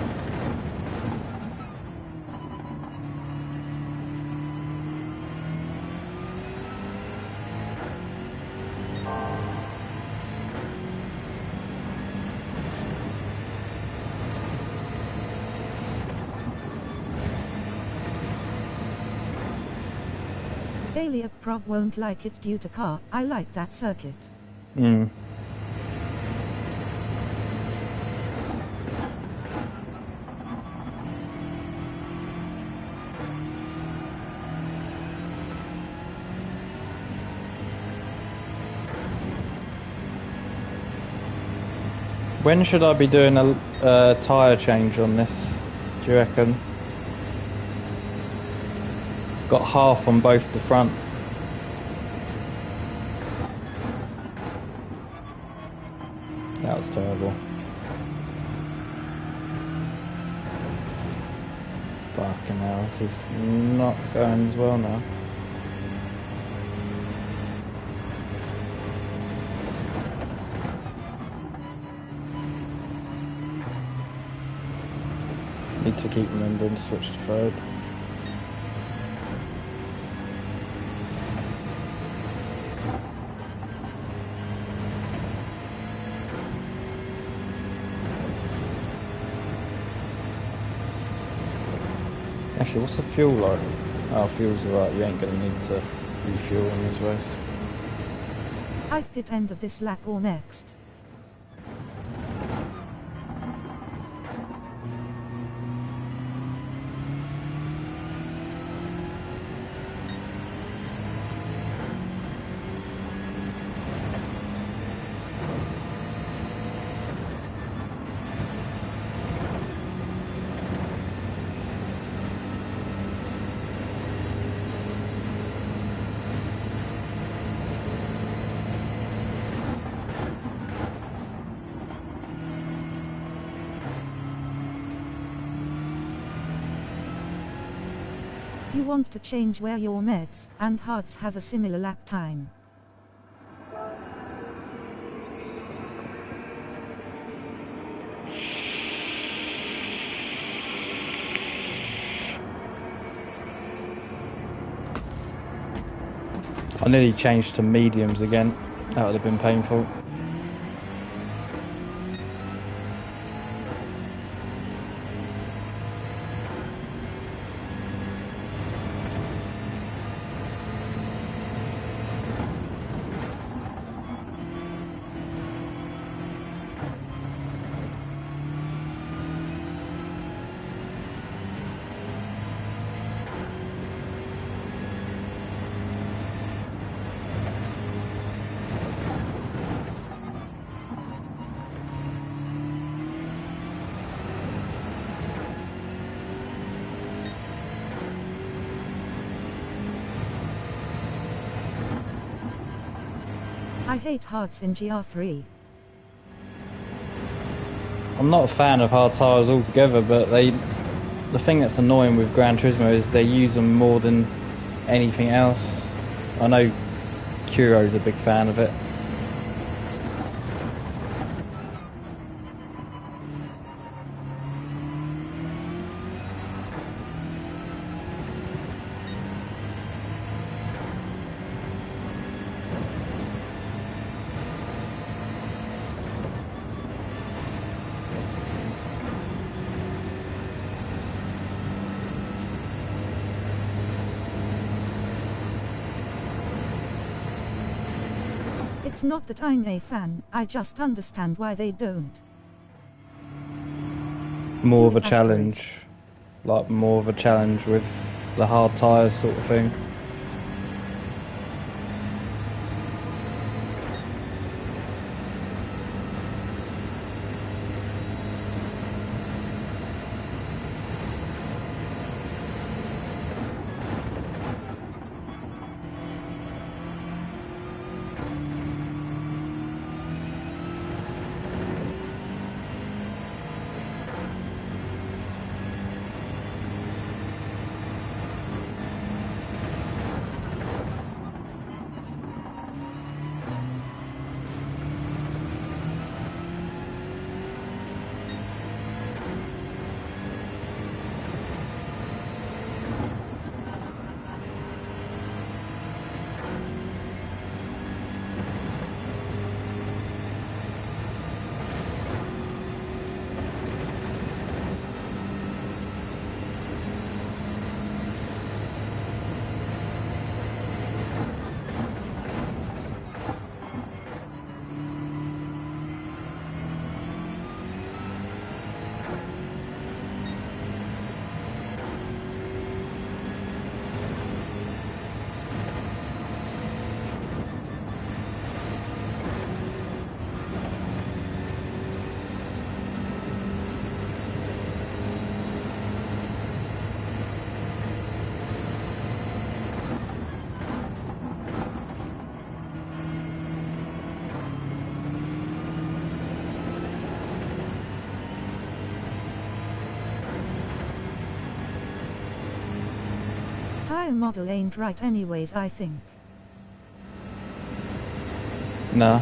Dahlia Prob won't like it due to car. I like that circuit. Mm. When should I be doing a tyre change on this, do you reckon? Got half on both the front. That was terrible. Fucking hell, this is not going as well now. Need to keep remembering to switch to third. Actually, what's the fuel like? Oh, fuel's alright, you ain't gonna need to refuel in this race. I pit end of this lap or next. You want to change where your meds and hards have a similar lap time. I nearly changed to mediums again. That would have been painful. I hate hards in GR3. I'm not a fan of hard tyres altogether, but the thing that's annoying with Gran Turismo is they use them more than anything else. I know Kuro's a big fan of it. It's not that I'm a fan, I just understand why they don't. More of a challenge. Like more of a challenge with the hard tyres sort of thing. Tire model ain't right anyways, I think. No.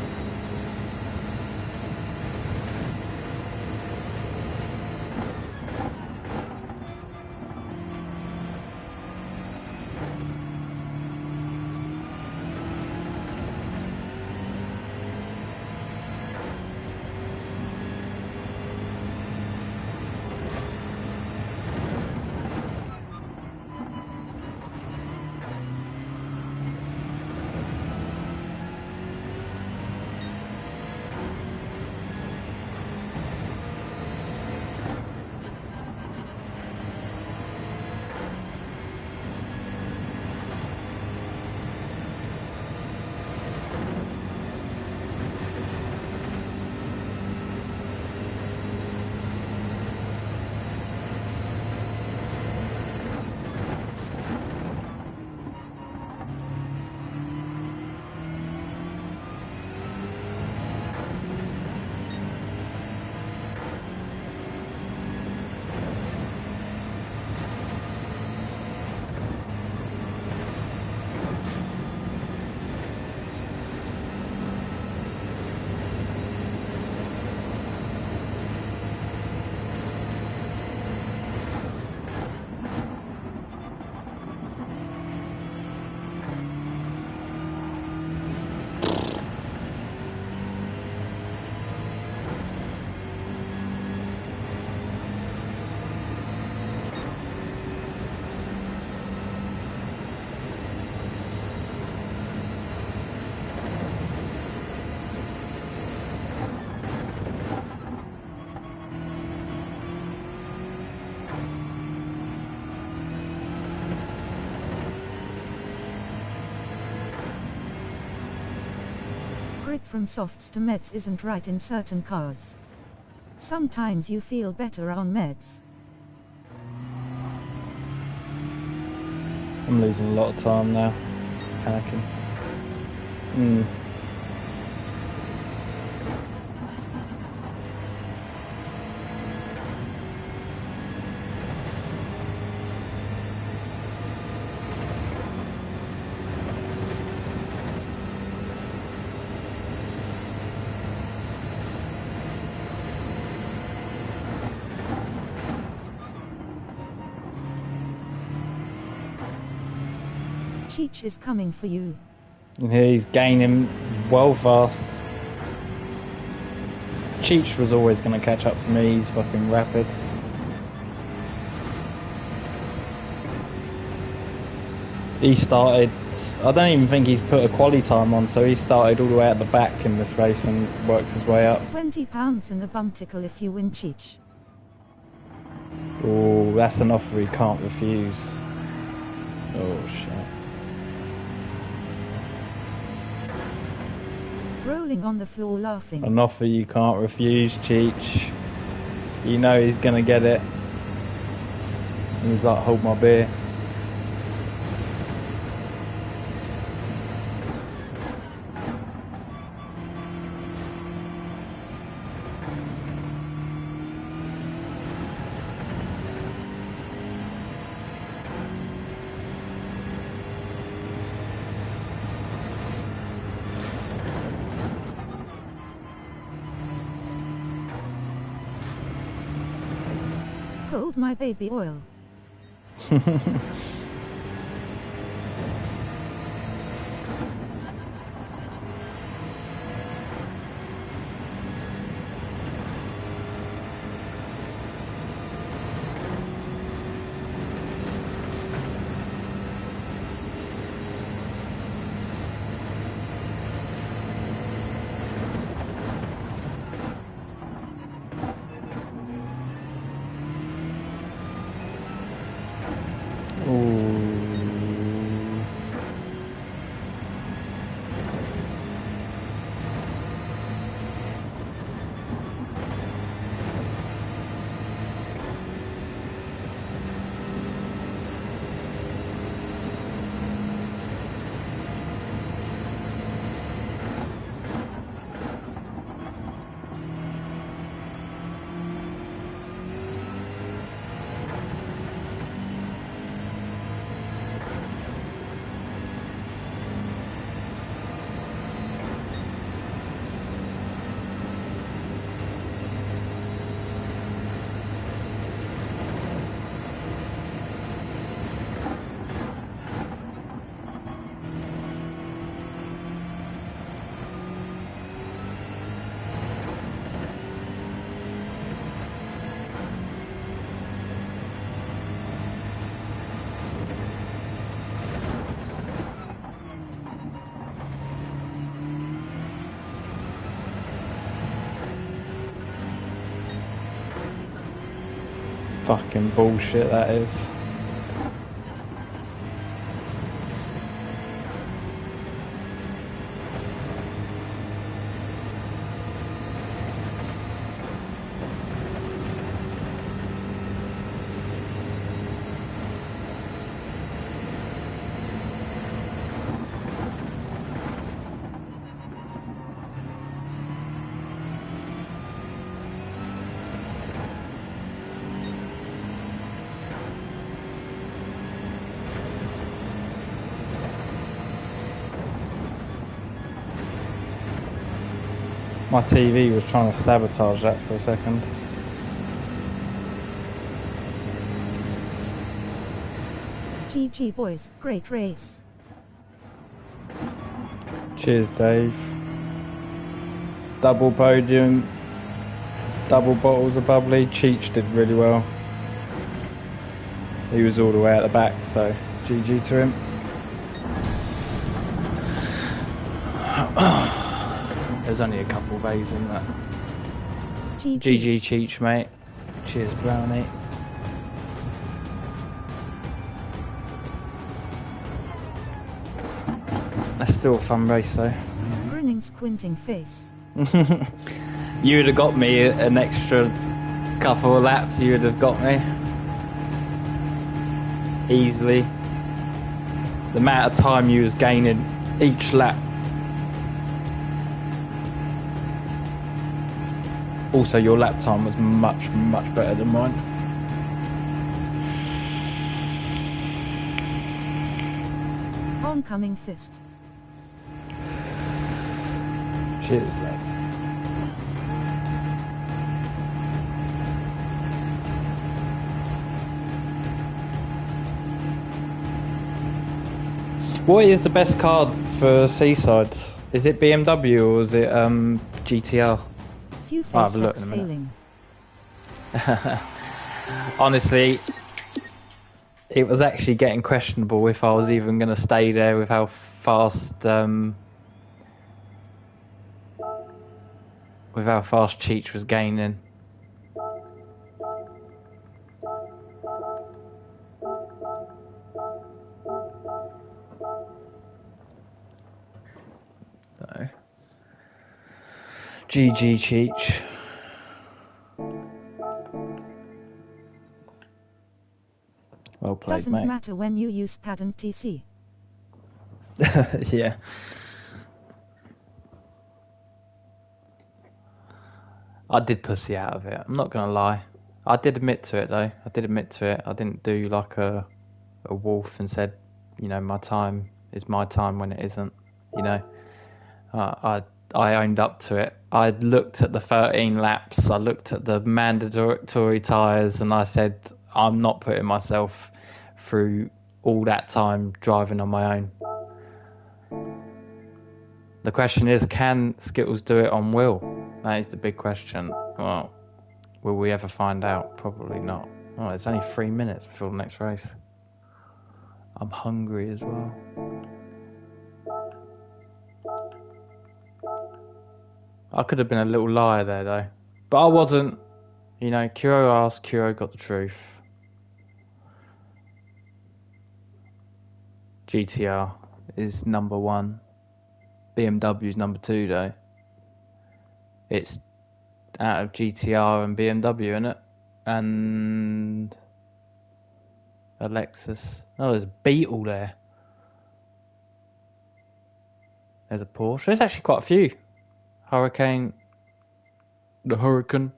grip from softs to meds isn't right in certain cars. Sometimes you feel better on meds. I'm losing a lot of time now. Panicking. Cheech is coming for you. And here he's gaining well fast. Cheech was always going to catch up to me, he's fucking rapid. He started, I don't even think he's put a quali time on, so he started all the way at the back in this race and works his way up. £20 in the bumticle if you win, Cheech. Oh, that's an offer he can't refuse. Oh shit. Rolling on the floor laughing. An offer you can't refuse, Cheech. You know he's gonna get it. And he's like, hold my beer. Hold my baby oil. Fucking bullshit that is. My TV was trying to sabotage that for a second. GG boys, great race. Cheers, Dave. Double podium, double bottles of bubbly. Cheech did really well. He was all the way at the back, so GG to him. There's only a couple of A's in that. GG Cheech, mate. Cheers, Brownie. That's still a fun race, though. Grinning squinting face. You would have got me an extra couple of laps. You would have got me easily. The amount of time you was gaining each lap. Also, your lap time was much, much better than mine. Oncoming fist. Cheers, lads. What is the best card for Seaside? Is it BMW or is it GTR? Few face I'll have a look in a minute. exhaling. Honestly, it was actually getting questionable if I was even going to stay there with how fast Cheech was gaining. So, GG Cheech. Well played, Doesn't mate. matter when you use pad and TC. Yeah. I did pussy out of it. I'm not gonna lie. I did admit to it though. I didn't do like a wolf and said, you know, my time is my time when it isn't. You know, I owned up to it. I looked at the 13 laps. I looked at the mandatory tyres, and I said, I'm not putting myself through all that time driving on my own. The question is, can Skittles do it on Will? That is the big question. Well, will we ever find out? Probably not. Oh, it's only 3 minutes before the next race. I'm hungry as well. I could have been a little liar there though. But I wasn't. You know, Kuro asked, Kuro got the truth. GTR is number 1. BMW's number 2 though. It's out of GTR and BMW, isn't it? And a Lexus. Oh, there's a Beetle there. There's a Porsche. There's actually quite a few. Hurricane. The Hurricane.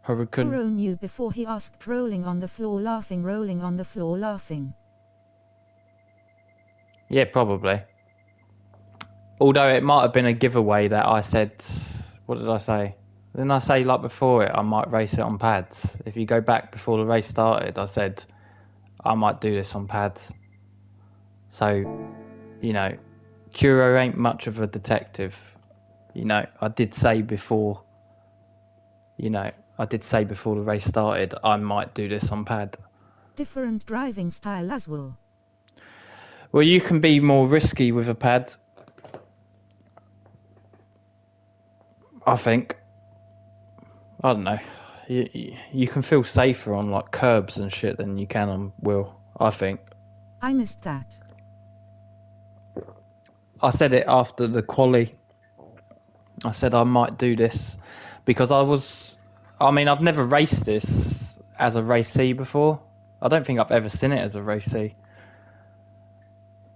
Kuro knew before he asked, rolling on the floor laughing, rolling on the floor laughing. Yeah, probably. Although it might have been a giveaway that I said, what did I say? Didn't I say like before it, I might race it on pads? If you go back before the race started, I said, I might do this on pads. So, you know, Kuro ain't much of a detective. You know, I did say before the race started, I might do this on pad. Different driving style as well. Well, you can be more risky with a pad. I think. I don't know. You can feel safer on like curbs and shit than you can on wheel, I think. I missed that. I said it after the quali. I said I might do this because I've never raced this as a race C before. I don't think I've ever seen it as a race C.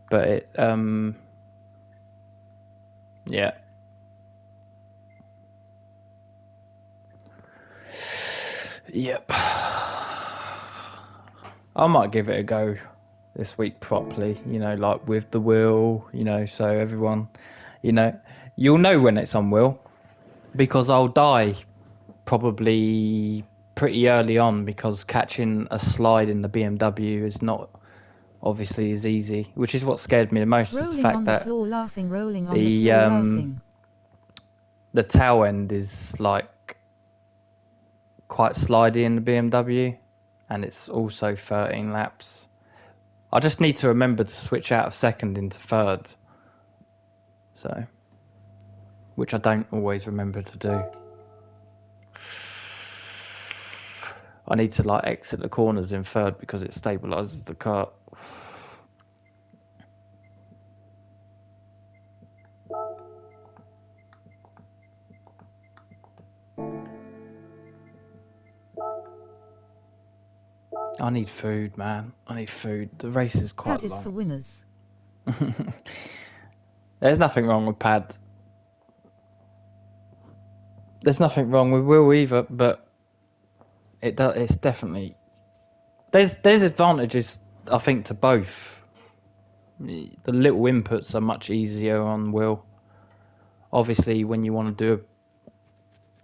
But it, yeah. Yep. I might give it a go this week properly, you know, like with the wheel, you know, so everyone, you know, you'll know when it's on wheel because I'll die probably pretty early on because catching a slide in the BMW is not obviously as easy, which is what scared me the most, is the fact that floor laughing, rolling on the floor laughing. The tail end is like quite slidey in the BMW and it's also 13 laps. I just need to remember to switch out of second into third. So, which I don't always remember to do. I need to like exit the corners in third because it stabilises the car. I need food, man. I need food. The race is quite Pad is long. for winners. There's nothing wrong with Pad. There's nothing wrong with Will either, but it's definitely there's advantages I think to both. The little inputs are much easier on Will. Obviously, when you want to do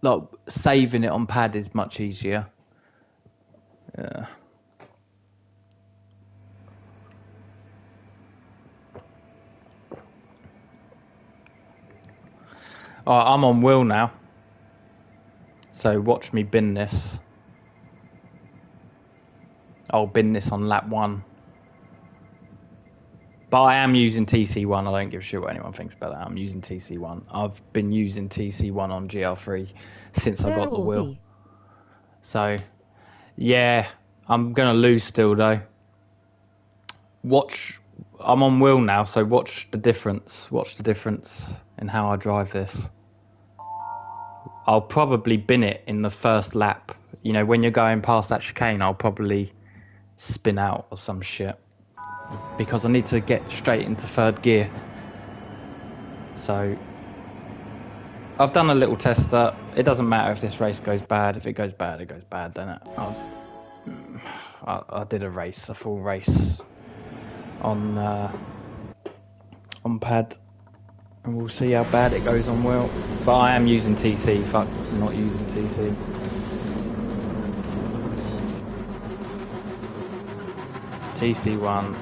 like saving it on Pad is much easier. Yeah. Alright, I'm on Will now. So watch me bin this. I'll bin this on lap 1. But I am using TC1. I don't give a shit what anyone thinks about that. I'm using TC1. I've been using TC1 on GR3 since I got the wheel. So, yeah, I'm going to lose still though. I'm on Will now, so watch the difference. Watch the difference in how I drive this. I'll probably bin it in the first lap. You know, when you're going past that chicane, I'll probably spin out or some shit. Because I need to get straight into third gear. So I've done a little tester. It doesn't matter if this race goes bad. If it goes bad, it goes bad, doesn't it? I did a full race on Pad, and we'll see how bad it goes on Will. But I am using TC. Fuck, not using TC. TC1.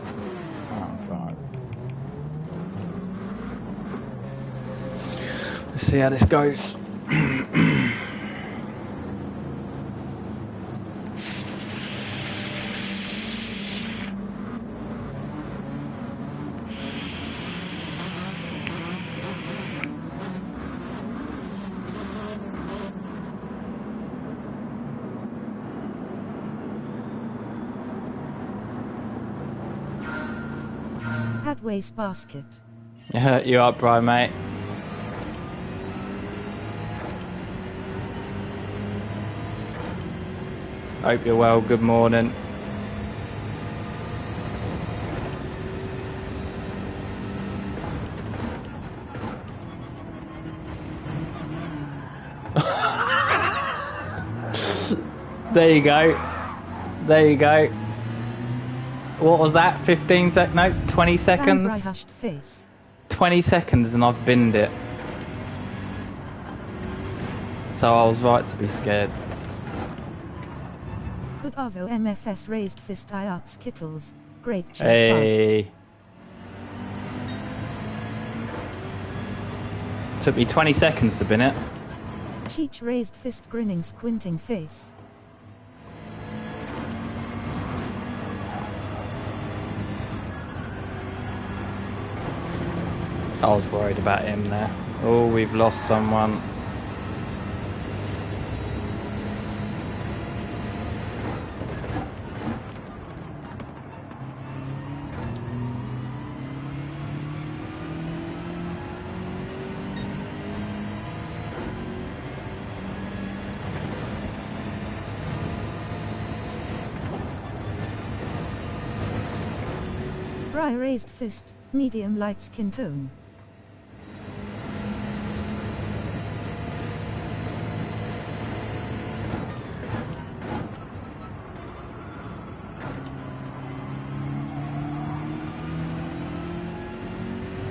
Let's see how this goes. Pad waste basket. You up, bro, mate? Hope you're well. Good morning. There you go. There you go. What was that? 15 sec? No, 20 seconds? Hushed face. 20 seconds and I've binned it. So I was right to be scared. Good Avo MFS raised fist I up Skittles. Great cheese Hey. Took me 20 seconds to bin it. Cheech raised fist grinning squinting face. I was worried about him there. Oh, we've lost someone. Bry raised fist, medium light skin tone.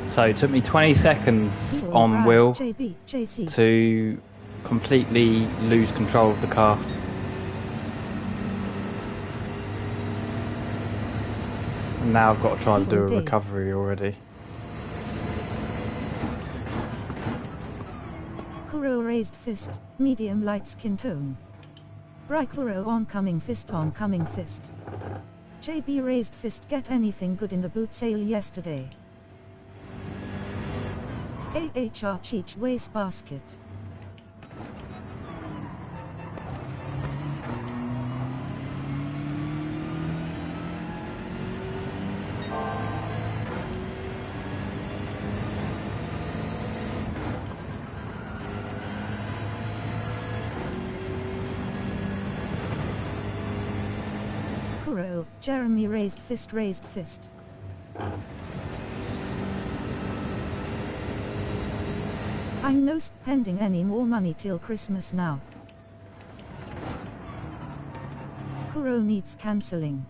So it took me 20 seconds on Will JC. to completely lose control of the car. And now I've got to try and do a recovery already. Kuro raised fist, medium light skin tone. Bry Kuro oncoming fist. JB raised fist. Get anything good in the boot sale yesterday. AHR Cheech waste basket. Kuro, Jeremy raised fist, raised fist. I'm no spending any more money till Christmas now. Kuro needs cancelling.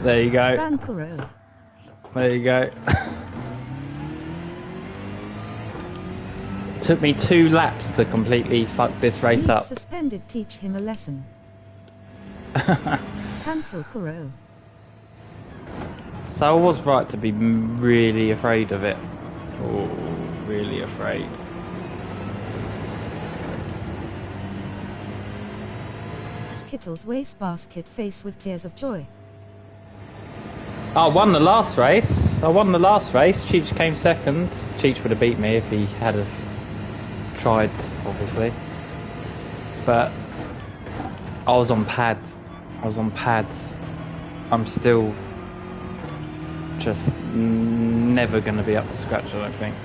There you go. Ban Kuro. There you go. Took me 2 laps to completely fuck this race up. Suspended, teach him a lesson. Cancel Kuro. So I was right to be really afraid of it. Oh, really afraid. Skittles wastebasket face with tears of joy. I won the last race. Cheech came second. Cheech would have beat me if he had have tried, obviously. But I was on pads. I'm still just never going to be up to scratch, I don't think.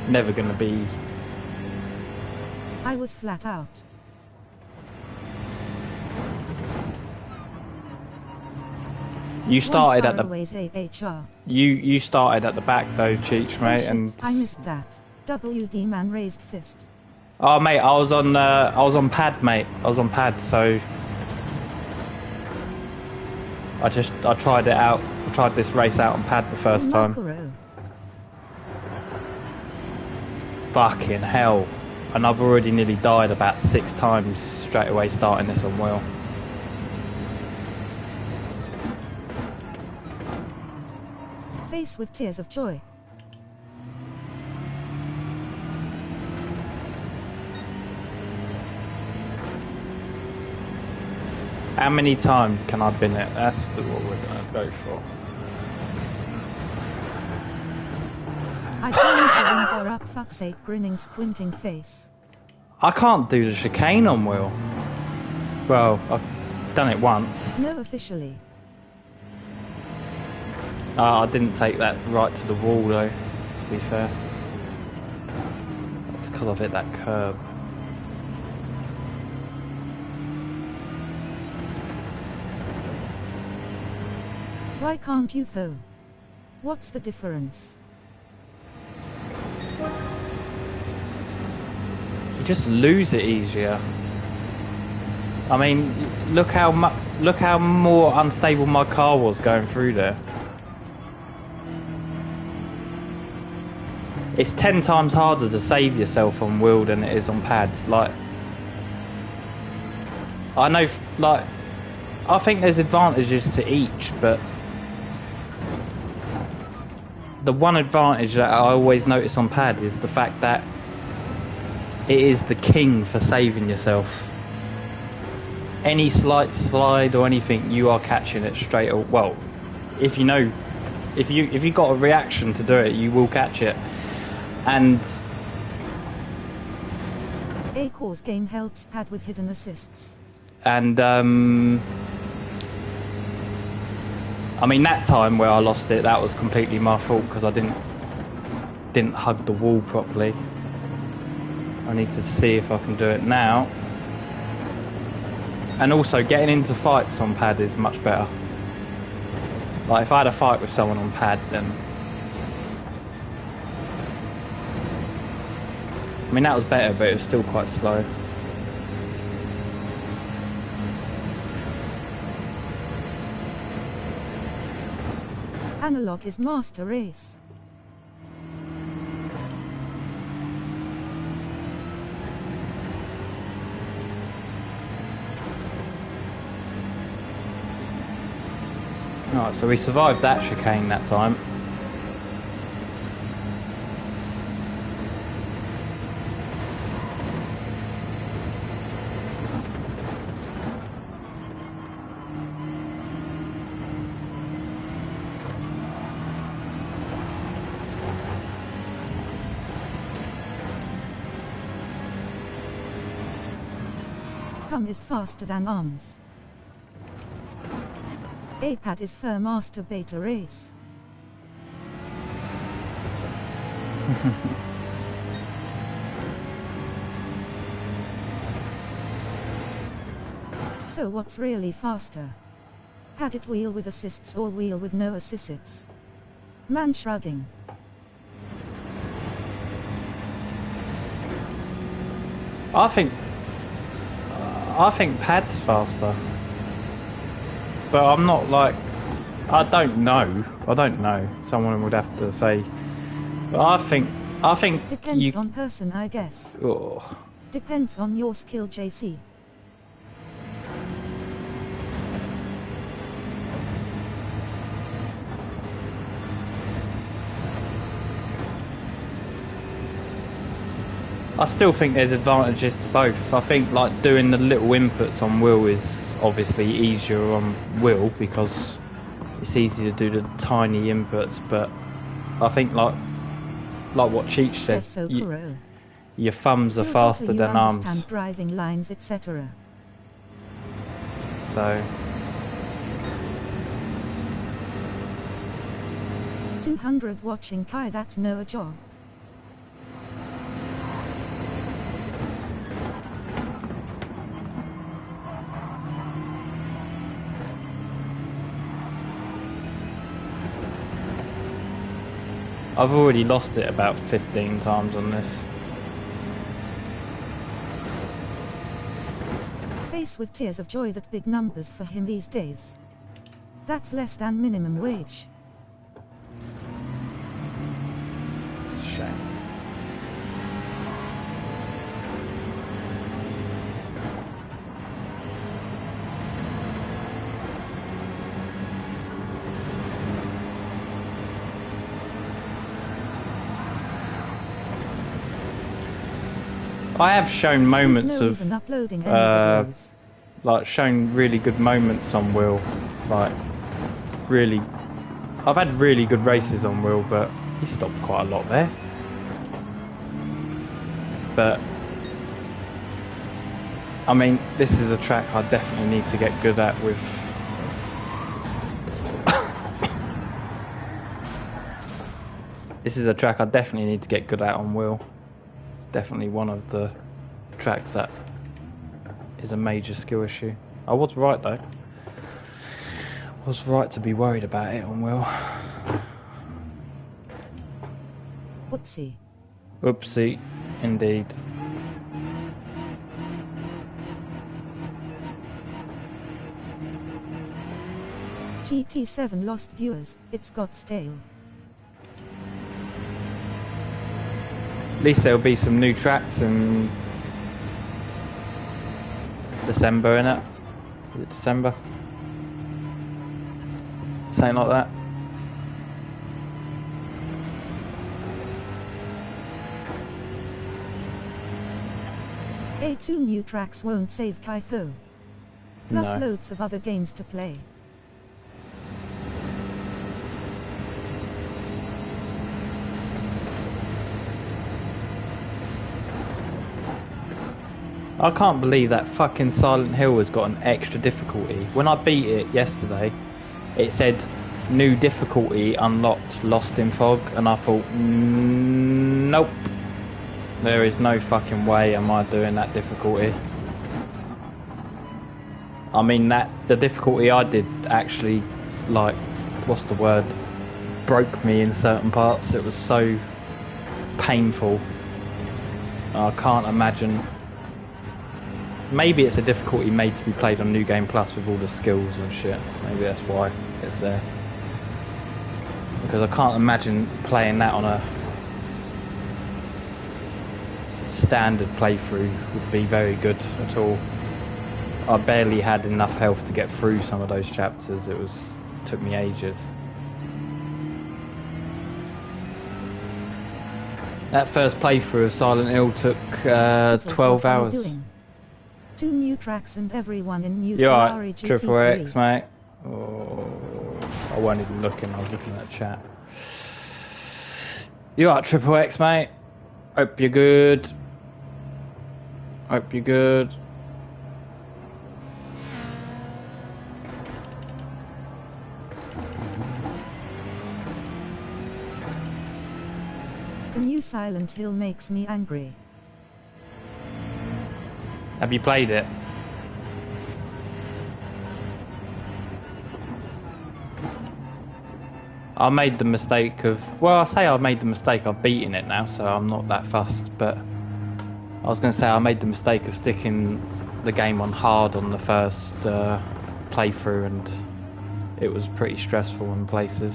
Never going to be. I was flat out. You started at the AHR. you started at the back though, Cheech, mate, and I missed that. WD man raised fist. oh mate, I was on pad, mate. I was on pad, so I tried it out. I tried this race out on pad the first time. Fucking hell. And I've already nearly died about 6 times straight away starting this on wheel. Face with tears of joy. How many times can I bin it? That's what we're going to go for. I can't even up, fuck's sake, grinning, squinting face. I can't do the chicane on wheel. Well, I've done it once. No, officially. I didn't take that right to the wall though, to be fair. It's because I've hit that curb. Why can't you though? What's the difference? You just lose it easier. I mean, look how more unstable my car was going through there. It's 10 times harder to save yourself on wheel than it is on pads. Like, I know, like, I think there's advantages to each, but the one advantage that I always notice on pad is the fact that it is the king for saving yourself. Any slight slide or anything, you are catching it straight away. Well, if you know, if you got a reaction to do it, you will catch it. And A-Course game helps pad with hidden assists. And I mean, that time where I lost it, that was completely my fault because I didn't hug the wall properly. I need to see if I can do it now. And also, getting into fights on pad is much better. Like, if I had a fight with someone on pad, then I mean, that was better, but it was still quite slow. Analog is master race. Alright, so we survived that chicane that time. Thumb is faster than arms. A-Pad is Fur Master Beta Race. So what's really faster? Padded wheel with assists or wheel with no assists? Man shrugging. I think pad's faster. But I'm not like, I don't know. Someone would have to say. But I think Depends on person, I guess. Oh. Depends on your skill, JC. I still think there's advantages to both. I think like doing the little inputs on wheel is obviously easier on wheel because it's easy to do the tiny inputs, but I think like what Cheech said, your thumbs Still are faster than arms. Driving lines, etc. So 200 watching Kai, that's no job. I've already lost it about 15 times on this. Face with tears of joy that big numbers for him these days. That's less than minimum wage. It's a shame. I have shown moments of like shown really good moments on wheel, like really I've had really good races on wheel, but he stopped quite a lot there. But I mean, this is a track I definitely need to get good at with this is a track I definitely need to get good at on wheel. Definitely one of the tracks that is a major skill issue. I was right though. I was right to be worried about it on wheel. Whoopsie. Whoopsie, indeed. GT7 lost viewers, it's got stale. At least there'll be some new tracks in December, innit? Is it December? Something like that. A2 new tracks won't save Kai though. Plus No. loads of other games to play. I can't believe that fucking Silent Hill has got an extra difficulty. When I beat it yesterday, it said new difficulty unlocked, lost in fog, and I thought, nope. There is no fucking way am I doing that difficulty. I mean, the difficulty I did actually, like, what's the word? Broke me in certain parts. It was so painful. I can't imagine. Maybe it's a difficulty made to be played on New Game Plus with all the skills and shit. Maybe that's why it's there. Because I can't imagine playing that on a standard playthrough would be very good at all. I barely had enough health to get through some of those chapters. It took me ages. That first playthrough of Silent Hill took 12 hours. 2 new tracks and everyone in new You Ferrari alright, GT3. Triple X, mate? Oh, I wasn't even looking, I was looking at the chat. You alright, Triple X, mate? Hope you're good. Hope you're good. Silent Hill makes me angry. Have you played it? I made the mistake of, well, I say I made the mistake, I've beaten it now, so I'm not that fussed, but I was going to say I made the mistake of sticking the game on hard on the first playthrough, and it was pretty stressful in places.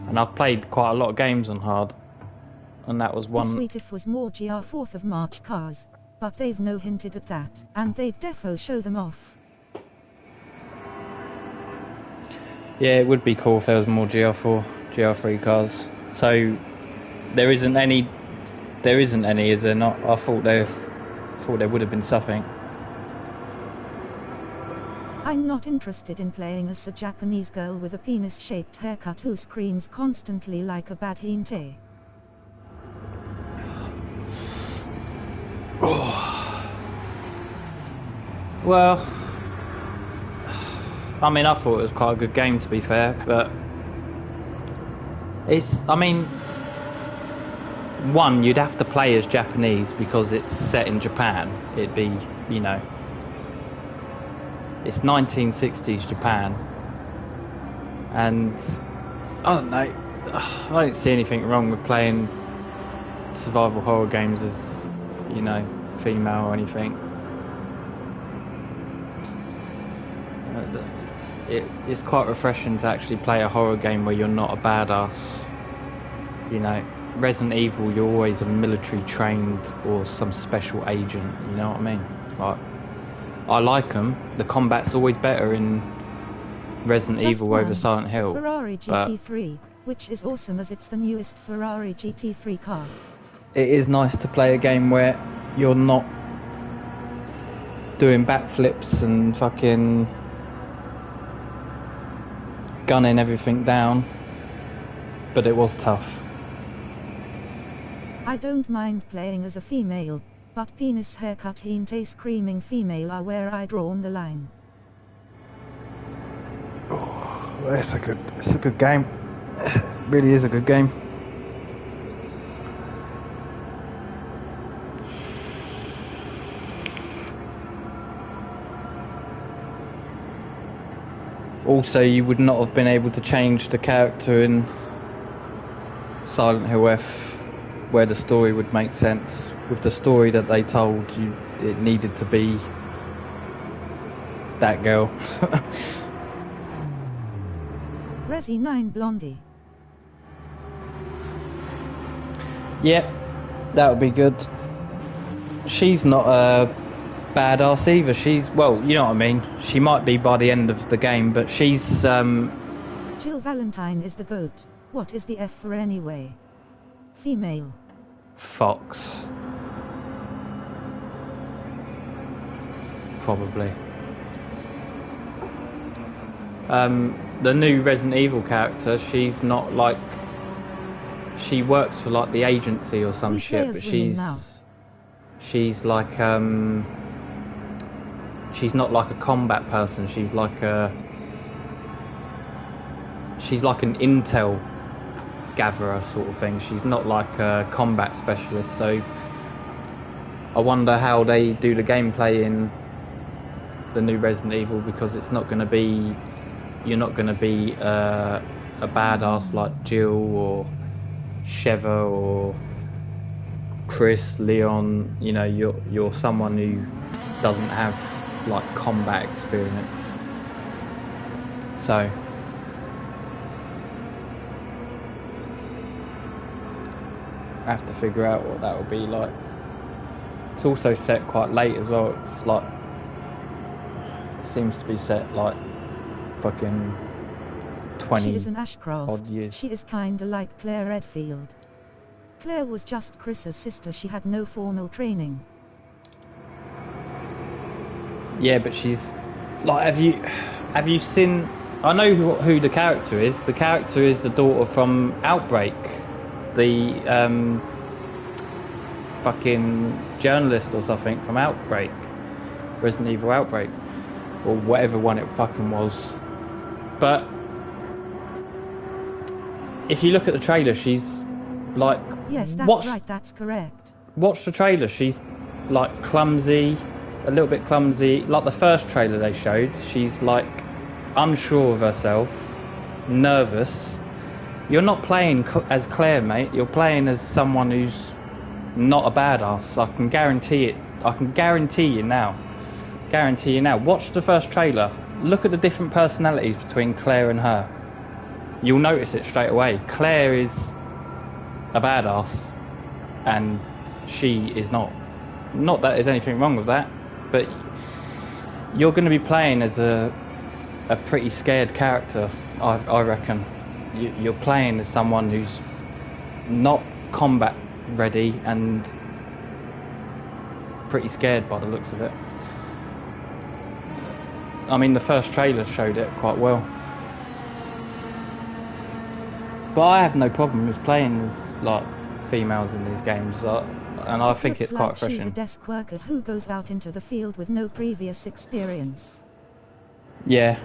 And I've played quite a lot of games on hard, and that was one. It'd be sweet if was more GR 4th of March cars, but they've no hinted at that, and they'd defo show them off. Yeah, it would be cool if there was more GR4, GR3 cars. So there isn't any, is there not? I thought there would have been something. I'm not interested in playing as a Japanese girl with a penis-shaped haircut who screams constantly like a bad hinte. Well, I mean, I thought it was quite a good game, to be fair, but I mean, one, you'd have to play as Japanese because it's set in Japan. It'd be, you know, it's 1960s Japan, and I don't know, I don't see anything wrong with playing survival horror games as, you know, female or anything. It's quite refreshing to actually play a horror game where you're not a badass. You know, Resident Evil, you're always a military trained or some special agent, you know what I mean? Like, I like them. The combat's always better in Resident Evil over Silent Hill. Ferrari GT3, which is awesome as it's the newest Ferrari GT3 car. It is nice to play a game where you're not doing backflips and fucking gunning everything down, but it was tough. I don't mind playing as a female, but penis haircut hinte screaming female are where I drawn the line. Oh, it's a good game. It really is a good game. Also, you would not have been able to change the character in Silent Hill F, where the story would make sense. With the story that they told you, it needed to be that girl. Resi 9 Blondie. Yep, that would be good. She's not a badass either. She's, well, you know what I mean. She might be by the end of the game, but she's Jill Valentine is the GOAT. What is the F for anyway? Female. Fox. Probably. The new Resident Evil character, she's not like, she works for like the agency or some shit, but she's like she's not like a combat person. She's like an intel gatherer sort of thing. She's not like a combat specialist. So I wonder how they do the gameplay in the new Resident Evil, because it's not going to be, you're not going to be a badass like Jill or Sheva or Chris, Leon. You know, you're someone who doesn't have like combat experience. So I have to figure out what that will be like. It's also set quite late as well. It's like, seems to be set like fucking 20 She is an Ashcroft. odd years. She is kinda like Claire Redfield. Claire was just Chris's sister. She had no formal training. Yeah, but she's like, have you seen, I know who the character is. The character is the daughter from Outbreak, the fucking journalist or something from Outbreak, Resident Evil Outbreak, or whatever one it fucking was. But if you look at the trailer, she's Like, Yes, that's right, that's correct. watch the trailer. She's like clumsy, a little bit clumsy. Like the first trailer they showed, she's like unsure of herself, nervous. You're not playing as Claire, mate. You're playing as someone who's not a badass. I can guarantee it. I can guarantee you now. Guarantee you now. Watch the first trailer. Look at the different personalities between Claire and her. You'll notice it straight away. Claire is a badass, and she is not. Not that there's anything wrong with that, but you're going to be playing as a pretty scared character, I reckon. You're playing as someone who's not combat ready and pretty scared by the looks of it. I mean, the first trailer showed it quite well. But I have no problem with playing as like females in these games, and I think it's quite refreshing. She's a desk worker who goes out into the field with no previous experience. Yeah.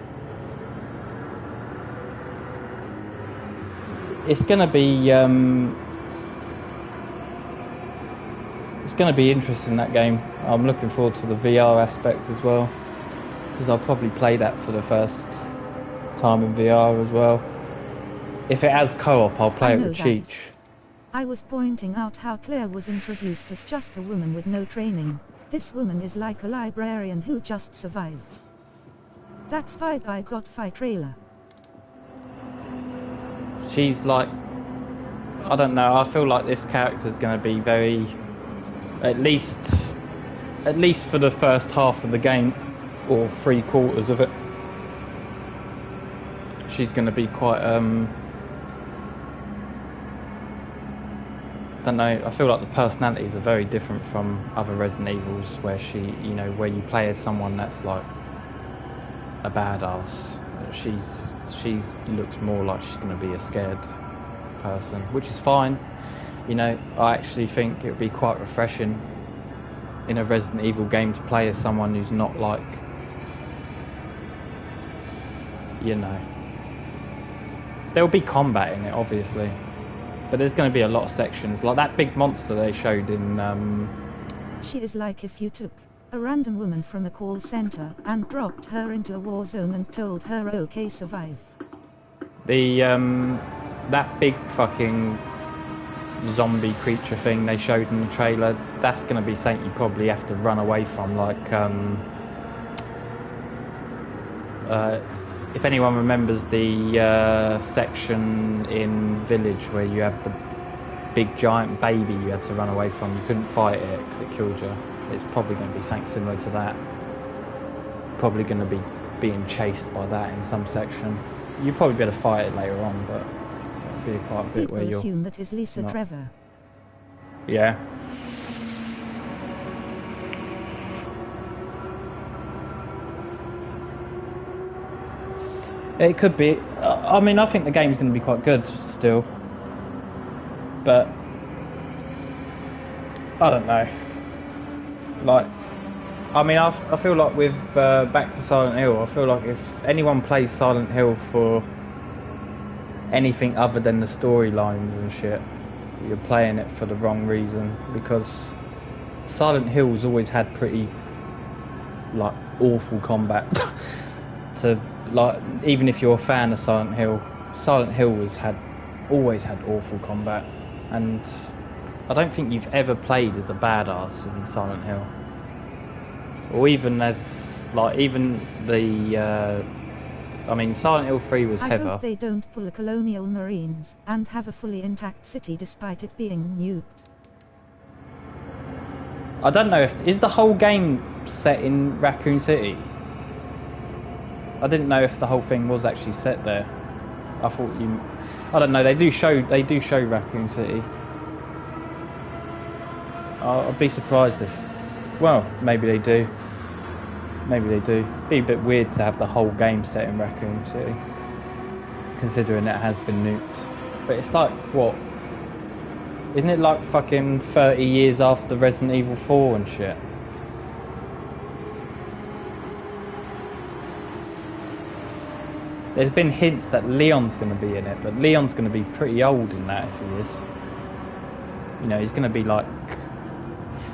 It's gonna be interesting, that game. I'm looking forward to the VR aspect as well, because I'll probably play that for the first time in VR as well. If it has co-op, I'll play it with Cheech. I was pointing out how Claire was introduced as just a woman with no training. This woman is like a librarian who just survived. That's vibe I got for trailer. She's like, I don't know, I feel like this character's going to be very, at least for the first half of the game, or 3/4 of it, she's going to be quite, I don't know, I feel like the personalities are very different from other Resident Evils, where where you play as someone that's like a badass. She looks more like she's going to be a scared person, which is fine. I actually think it would be quite refreshing in a Resident Evil game to play as someone who's not like, there'll be combat in it, obviously, but there's going to be a lot of sections, like that big monster they showed in... She is like if you took a random woman from a call center and dropped her into a war zone and told her, okay, survive. That big fucking zombie creature thing they showed in the trailer, that's going to be something you probably have to run away from, like, if anyone remembers the section in Village where you have the big giant baby you had to run away from, you couldn't fight it because it killed you. It's probably going to be something similar to that. Probably going to be being chased by that in some section. You'll probably be able to fight it later on, but there'll be quite a bit People where you'll assume that is Lisa not. Trevor. Yeah. It could be. I mean, I think the game's going to be quite good still, but I don't know. Like, I mean, I feel like with Back to Silent Hill, I feel like if anyone plays Silent Hill for anything other than the storylines and shit, you're playing it for the wrong reason, because Silent Hill's always had pretty, like, awful combat. To, like, even if you're a fan of Silent Hill always had awful combat, and I don't think you've ever played as a badass in Silent Hill, or even as, like, even the I mean, Silent Hill 3 was Heather. I hope they don't pull a Colonial Marines and have a fully intact city despite it being nuked. I don't know is the whole game set in Raccoon City? I didn't know if the whole thing was actually set there. I thought I don't know, they do show Raccoon City. I'd be surprised if, well, maybe they do. Maybe they do. It'd be a bit weird to have the whole game set in Raccoon City, considering it has been nuked. But it's like, what? Isn't it like fucking 30 years after Resident Evil 4 and shit? There's been hints that Leon's going to be in it, but Leon's going to be pretty old in that if he is. you know, he's going to be like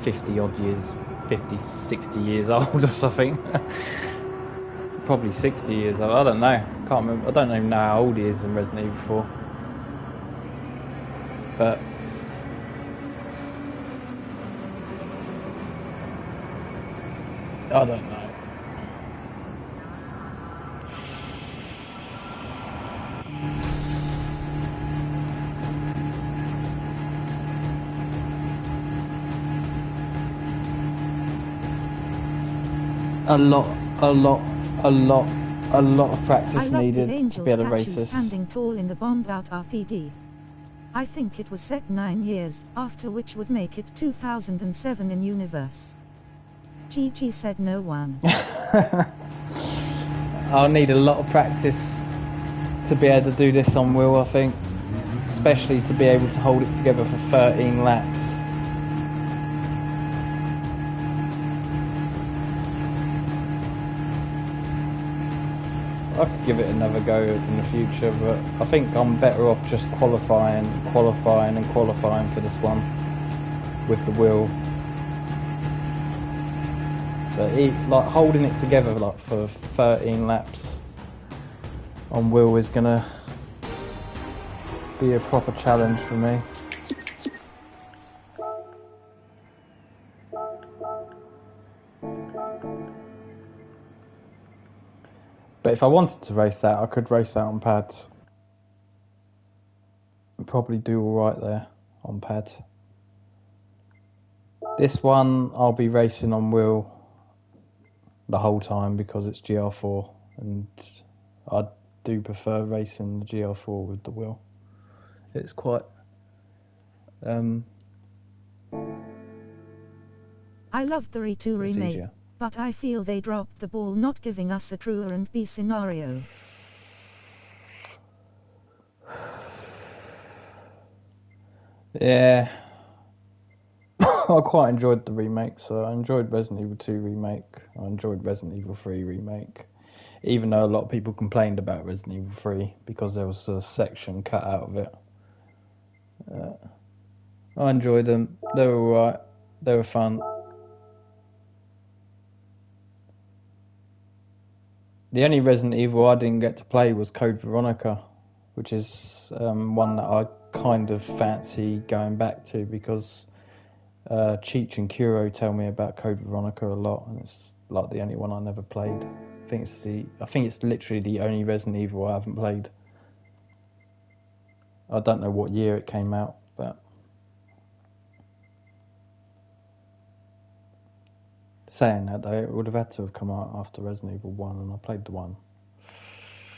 50 odd years, 50, 60 years old or something. Probably 60 years old. I don't know. Can't remember. I don't even know how old he is in Resident Evil 4. But I don't know. A lot of practice needed to be able to race this. Standing tall in the bombed out RPD. I think it was set 9 years, after which would make it 2007 in universe. GG said no one. I'll need a lot of practice to be able to do this on Will, I think. Especially to be able to hold it together for 13 laps. I could give it another go in the future, but I think I'm better off just qualifying for this one with the wheel. But like holding it together like for 13 laps on wheel is gonna be a proper challenge for me. But if I wanted to race that, I could race that on pads. I'd probably do alright there on pad. This one I'll be racing on wheel the whole time because it's GR4, and I do prefer racing the GR4 with the wheel. It's quite I loved the Re2 remake, easier. but I feel they dropped the ball not giving us a true R&B scenario. Yeah. I quite enjoyed the remake, so I enjoyed Resident Evil 2 remake, I enjoyed Resident Evil 3 remake, even though a lot of people complained about Resident Evil 3 because there was a section cut out of it. I enjoyed them, they were alright, they were fun. The only Resident Evil I didn't get to play was Code Veronica, which is one that I kind of fancy going back to because Cheech and Kuro tell me about Code Veronica a lot, and it's like the only one I never played. I think it's literally the only Resident Evil I haven't played. I don't know what year it came out, but saying that though, it would have had to have come out after Resident Evil 1, and I played the 1.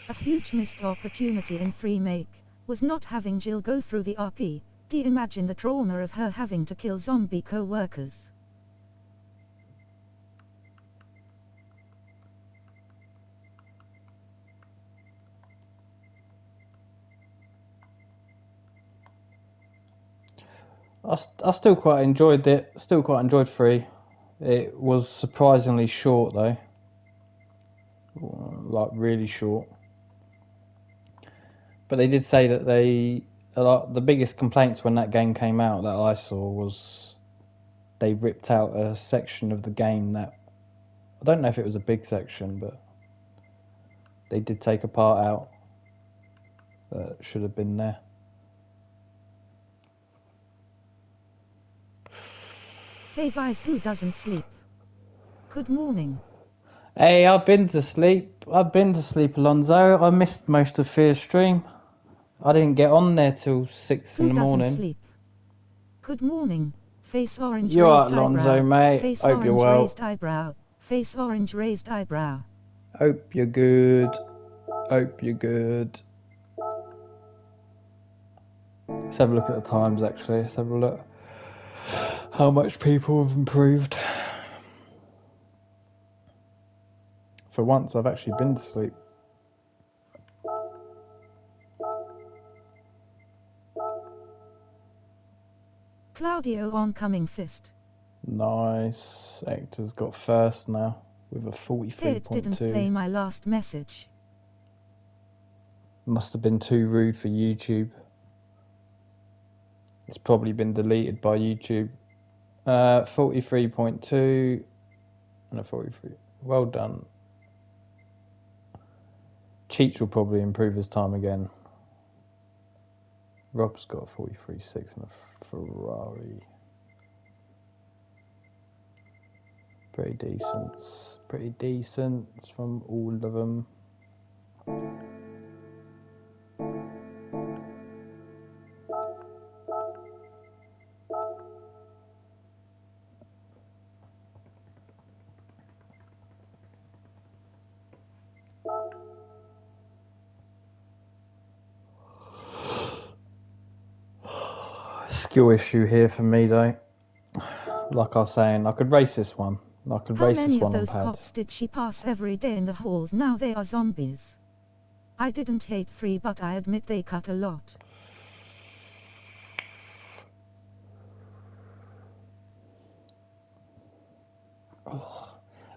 A huge missed opportunity in remake was not having Jill go through the RP. Do you imagine the trauma of her having to kill zombie co-workers? I still quite enjoyed it. Still quite enjoyed 3. It was surprisingly short though, like really short. But they did say that the biggest complaints when that game came out that I saw was they ripped out a section of the game that, I don't know if it was a big section, but they did take a part out that should have been there. Hey guys, who doesn't sleep? Good morning. Hey, I've been to sleep, Alonso. I missed most of Fear's stream. I didn't get on there till 6 in the morning. Who doesn't sleep? Good morning. Face orange You're raised right, Alonso, eyebrow. mate. Face Hope orange you're well. raised eyebrow. Face orange raised eyebrow. Hope you're good. Hope you're good. Let's have a look at the times actually. Let's have a look how much people have improved. For once I've actually been to sleep. Claudio oncoming fist. Nice. Hector's got first now with a 43.2. It didn't play my last message. Must have been too rude for YouTube. It's probably been deleted by YouTube. 43.2 and a 43. Well done. Cheech will probably improve his time again. Rob's got a 43.6 and a Ferrari. Pretty decent. Pretty decent from all of them. Skill issue here for me though. Like I was saying, I could race this one. I could How race many this of one on those pad. cops did she pass every day in the halls? Now they are zombies. I didn't hate 3, but I admit they cut a lot.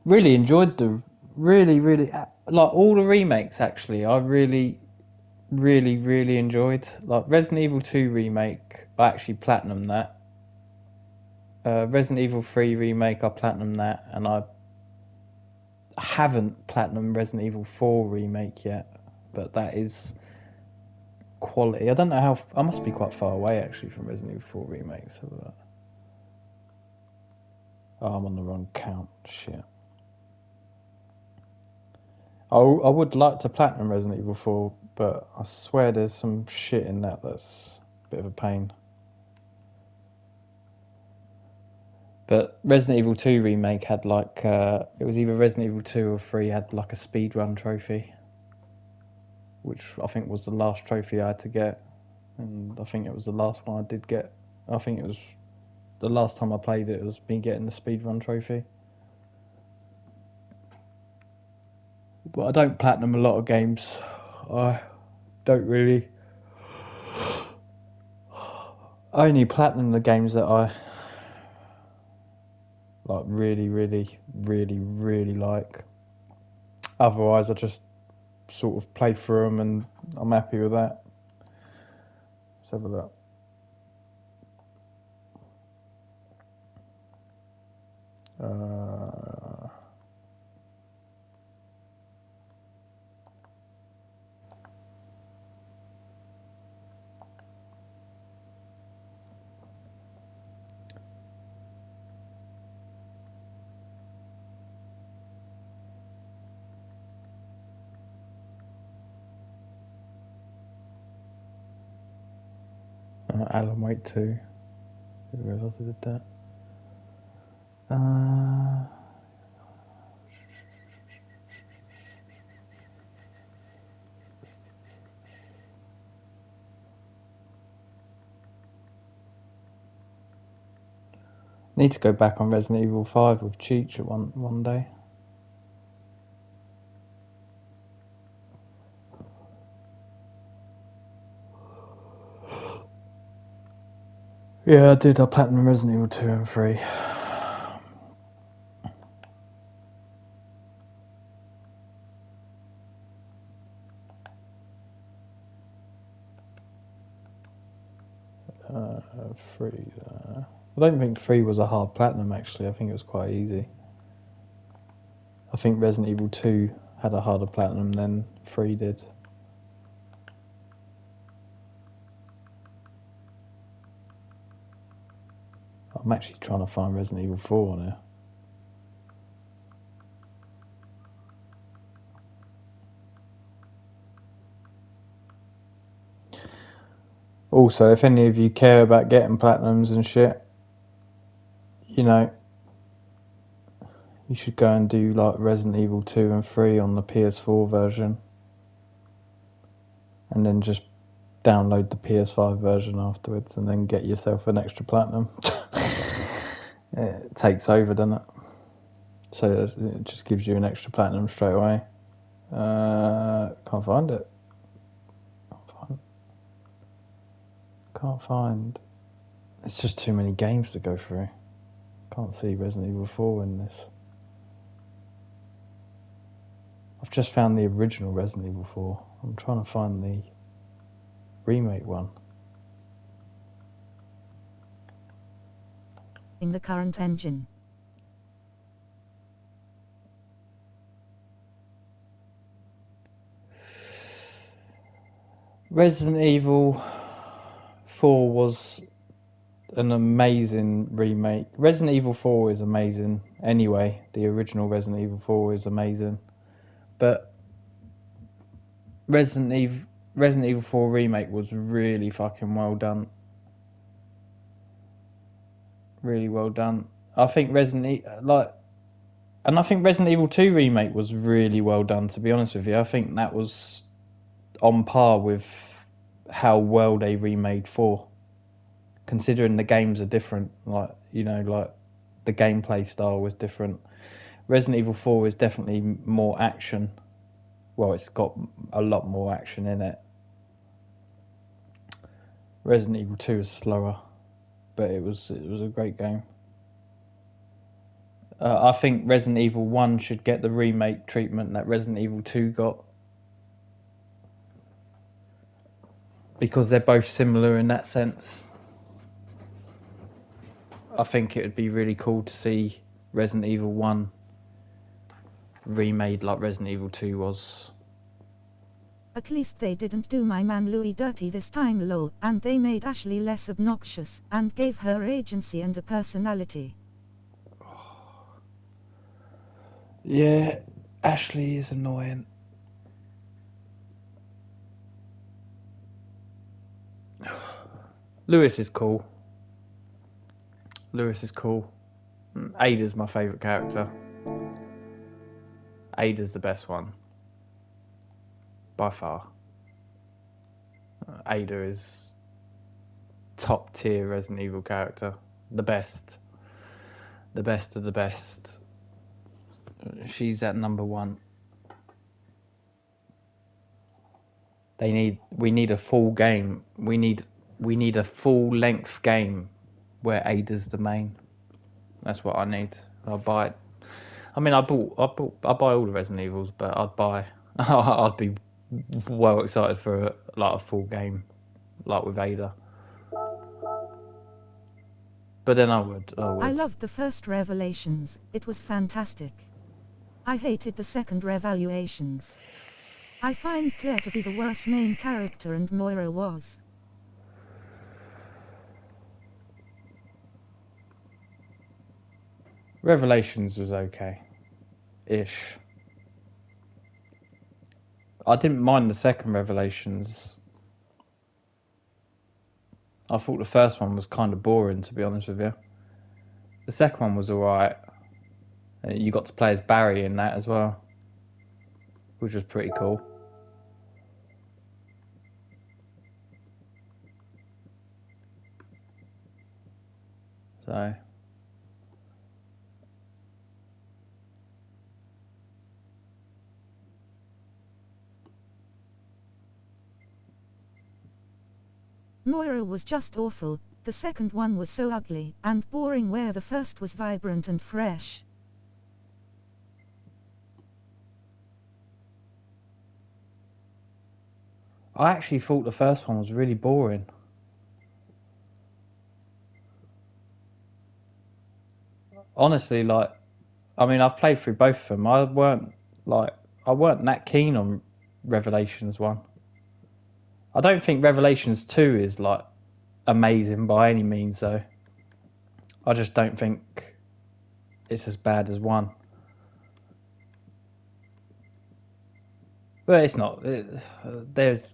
Really enjoyed the really like all the remakes actually. I really enjoyed. Like Resident Evil 2 remake, I actually platinum that. Resident Evil 3 remake, I platinum that, and I haven't platinum Resident Evil 4 remake yet, but that is quality. I don't know how. I must be quite far away actually from Resident Evil 4 remake. So, oh, I'm on the wrong count. Shit. I would like to platinum Resident Evil 4, but I swear there's some shit in that that's a bit of a pain. But Resident Evil 2 remake had like it was either Resident Evil 2 or 3 had like a speedrun trophy, which I think was the last trophy I had to get, and I think it was the last one I did get. I think it was the last time I played it was me getting the speedrun trophy. But I don't platinum a lot of games. I don't really. I only platinum the games that I like really like. Otherwise I just sort of play through them and I'm happy with that. Let's have a look. Alan Wake 2. Didn't realise I did that. Need to go back on Resident Evil 5 with Cheech at one day. Yeah, I did. I platinum Resident Evil 2 and 3. Three. I don't think 3 was a hard platinum actually. I think it was quite easy. I think Resident Evil 2 had a harder platinum than 3 did. I'm actually trying to find Resident Evil 4 now. Also, if any of you care about getting platinums and shit, you know, you should go and do like Resident Evil 2 and 3 on the PS4 version. And then just download the PS5 version afterwards and then get yourself an extra platinum. It takes over, doesn't it? So it just gives you an extra platinum straight away. Can't find it. Can't find. It's just too many games to go through. Can't see Resident Evil 4 in this. I've just found the original Resident Evil 4. I'm trying to find the remake one. the current engine. Resident Evil 4 was an amazing remake. Resident Evil 4 is amazing anyway. The original Resident Evil 4 is amazing. But Resident Evil 4 remake was really fucking well done. Really well done. I think Resident Evil 2 remake was really well done, to be honest with you. I think that was on par with how well they remade 4. Considering the games are different, like the gameplay style was different. Resident Evil 4 is definitely more action. Well, it's got a lot more action in it. Resident Evil 2 is slower, but it was a great game. I think Resident Evil 1 should get the remake treatment that Resident Evil 2 got, because they're both similar in that sense. I think it would be really cool to see Resident Evil 1 remade like Resident Evil 2 was. At least they didn't do my man Louis dirty this time, lol, and they made Ashley less obnoxious and gave her agency and a personality. Yeah, Ashley is annoying. Lewis is cool. Ada's my favourite character. Ada's the best one. By far. Ada is top tier Resident Evil character. The best. The best of the best. She's at number 1. We need a full game. We need a full length game where Ada's the main. That's what I need. I'll buy it. I mean, I buy all the Resident Evils, but I'd be well excited for a full game, like with Ada. But then I would. I loved the first Revelations. It was fantastic. I hated the second Revaluations. I find Claire to be the worst main character, and Moira was. Revelations was okay-ish. I didn't mind the second Revelations. I thought the first one was kind of boring, to be honest with you. The second one was alright. You got to play as Barry in that as well, which was pretty cool. So... Moira was just awful. The second one was so ugly and boring, where the first was vibrant and fresh. I actually thought the first one was really boring. Honestly, I've played through both of them. I weren't that keen on Revelations 1. I don't think Revelations 2 is amazing by any means, though. I just don't think it's as bad as 1. But it's not. There's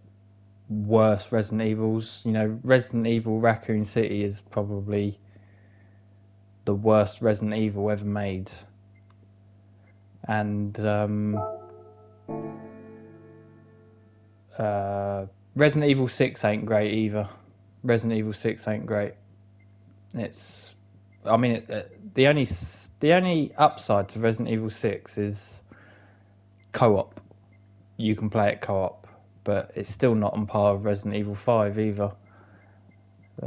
worse Resident Evils. Resident Evil Raccoon City is probably the worst Resident Evil ever made. And Resident Evil 6 ain't great either. Resident Evil 6 ain't great. The only upside to Resident Evil 6 is co-op. You can play it co-op, but it's still not on par with Resident Evil 5 either.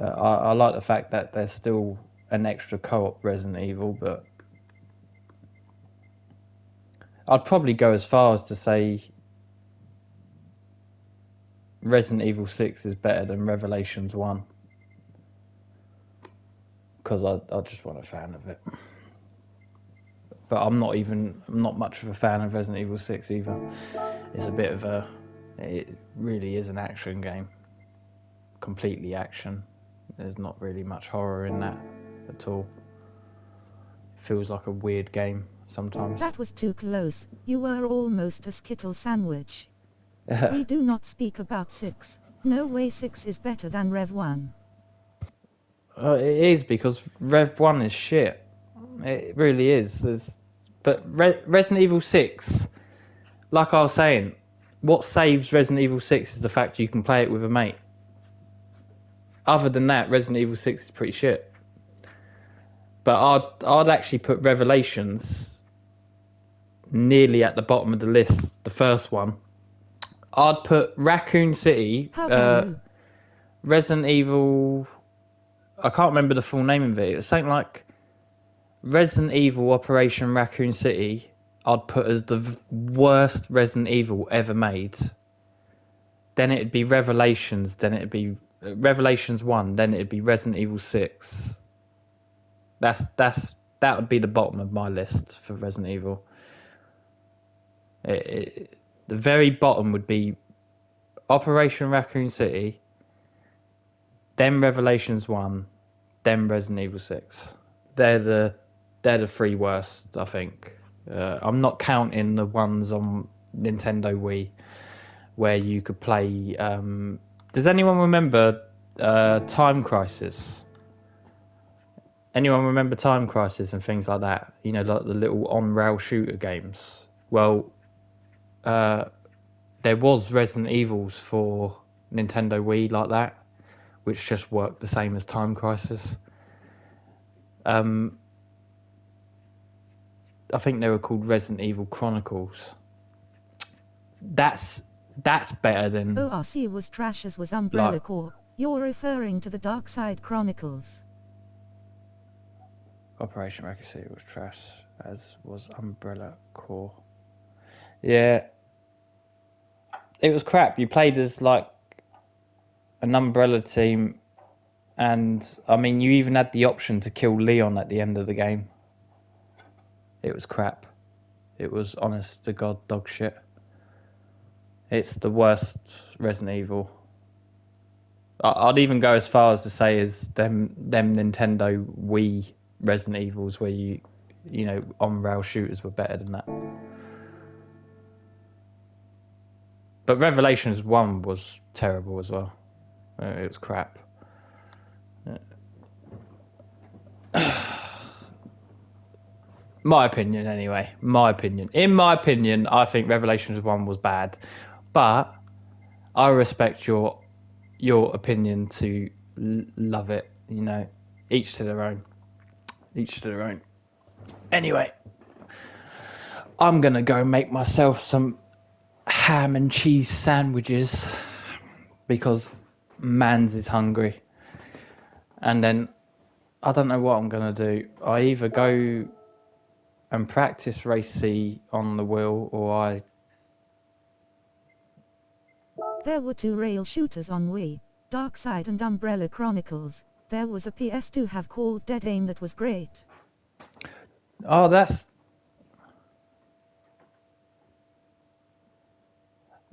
I like the fact that there's still an extra co-op Resident Evil, but I'd probably go as far as to say Resident Evil 6 is better than Revelations 1. because I just wasn't a fan of it. But I'm not much of a fan of Resident Evil 6 either. It's a bit of it really is an action game. Completely action. There's not really much horror in that at all. It feels like a weird game sometimes. That was too close. You were almost a Skittle sandwich. We do not speak about 6. No way 6 is better than Rev 1. It is, because Rev 1 is shit. It really is. But Resident Evil 6, like I was saying, what saves Resident Evil 6 is the fact you can play it with a mate. Other than that, Resident Evil 6 is pretty shit. But I'd actually put Revelations nearly at the bottom of the list, the first one. I'd put Raccoon City, Resident Evil... I can't remember the full name of it. It was something like Resident Evil Operation Raccoon City. I'd put as the worst Resident Evil ever made. Then it'd be Revelations. Then it'd be Revelations 1. Then it'd be Resident Evil 6. That would be the bottom of my list for Resident Evil. The very bottom would be Operation Raccoon City, then Revelations 1, then Resident Evil 6. They're the 3 worst, I think. I'm not counting the ones on Nintendo Wii where you could play... does anyone remember Time Crisis? Anyone remember Time Crisis and things like that? You know, like the little on-rail shooter games. Well, there was Resident Evils for Nintendo Wii like that, which just worked the same as Time Crisis. I think they were called Resident Evil Chronicles. That's better than... ORC was trash as was Umbrella Corps. You're referring to the Dark Side Chronicles. Operation Raccoon City was trash, as was Umbrella Corps. Yeah. It was crap. You played as like an Umbrella team, and I mean, you even had the option to kill Leon at the end of the game. It was crap. It was honest to God dog shit. It's the worst Resident Evil. I'd even go as far as to say as them Nintendo Wii Resident Evils where you know, on-rail shooters were better than that. But Revelations 1 was terrible as well. It was crap. My opinion, anyway. My opinion. In my opinion, I think Revelations 1 was bad. But I respect your opinion to love it. You know, each to their own. Each to their own. Anyway, I'm going to go make myself some ham and cheese sandwiches because Mans is hungry. And then I don't know what I'm going to do. I either go and practice race C on the wheel, or There were 2 rail shooters on Wii, Darkside and Umbrella Chronicles. There was a PS2 have called Dead Aim that was great. Oh, that's...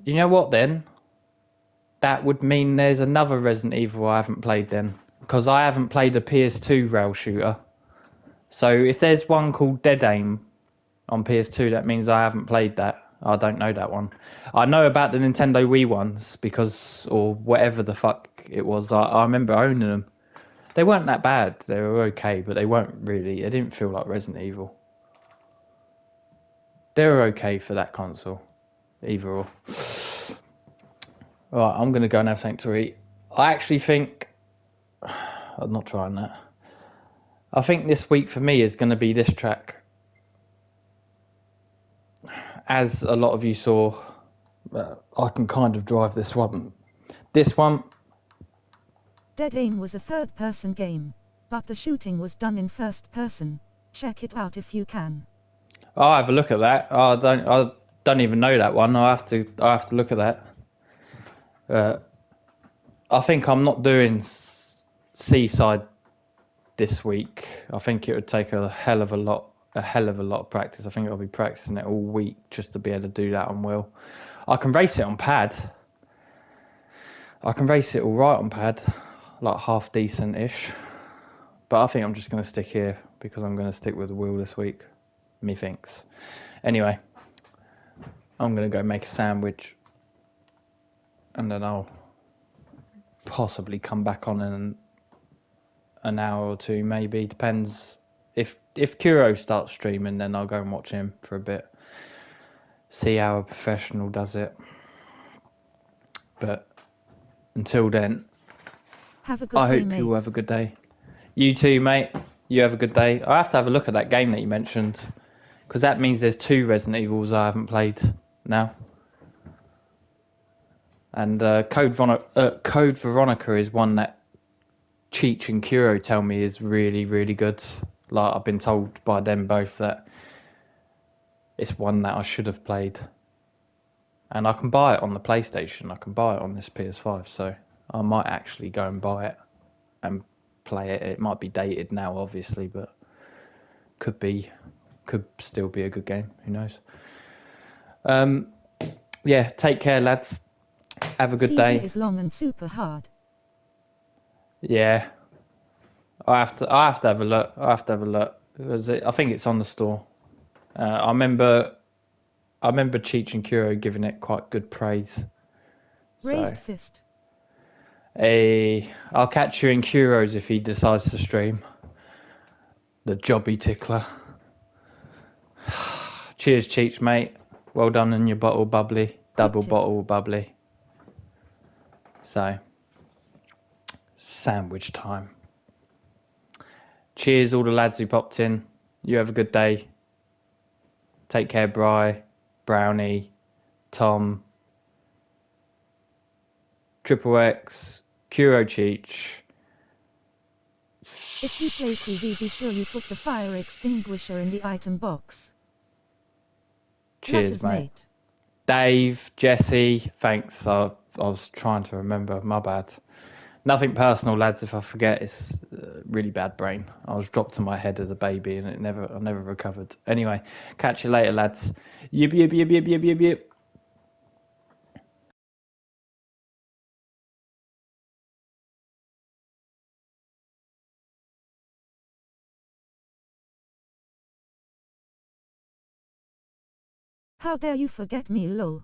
You know what then? That would mean there's another Resident Evil I haven't played then. Because I haven't played a PS2 rail shooter. So if there's one called Dead Aim on PS2, that means I haven't played that. I don't know that one. I know about the Nintendo Wii ones because, or whatever the fuck it was. I remember owning them. They weren't that bad. They were okay, but they weren't really. They didn't feel like Resident Evil. They were okay for that console. Either or. Right, I'm going to go and have something to eat. I actually think... I'm not trying that. I think this week for me is going to be this track. As a lot of you saw, I can kind of drive this one. This one... Dead Aim was a third-person game, but the shooting was done in first person. Check it out if you can. I'll have a look at that. I don't even know that one. I have to look at that. I think I'm not doing Seaside this week. I think it would take a hell of a lot of practice. I think I'll be practicing it all week just to be able to do that on wheel. I can race it on pad. I can race it all right on pad, like half decent-ish. But I think I'm just going to stick here because I'm going to stick with the wheel this week. Methinks. Anyway, I'm going to go make a sandwich and then I'll possibly come back on in an hour or two, maybe. Depends. If Kuro starts streaming, then I'll go and watch him for a bit. See how a professional does it. But until then, have a good I day, hope mate. you all have a good day. You too, mate. You have a good day. I have to have a look at that game that you mentioned, because that means there's 2 Resident Evils I haven't played now. And Code Veronica is one that Cheech and Kuro tell me is really, really good. Like, I've been told by them both that it's one that I should have played. And I can buy it on the PlayStation. I can buy it on this PS5. So I might actually go and buy it and play it. It might be dated now, obviously, but could still be a good game. Who knows? Yeah, take care, lads. Have a good day. CV is long and super hard. Yeah, I have to have a look. I think it's on the store. I remember Cheech and Kuro giving it quite good praise. Raised fist. I'll catch you in Kuro's if he decides to stream. The jobby tickler. Cheers, Cheech, mate. Well done in your bottle, bubbly. Double bottle, bubbly. So, sandwich time. Cheers, all the lads who popped in. You have a good day. Take care, Bri, Brownie, Tom, Triple X, Kuro Cheech. If you play CV, be sure you put the fire extinguisher in the item box. Cheers, mate. Dave, Jesse, thanks. I was trying to remember. My bad. Nothing personal, lads. If I forget, it's really bad brain. I was dropped on my head as a baby, and I never recovered. Anyway, catch you later, lads. Yip yip yip yip yip yip yip. How dare you forget me, lol.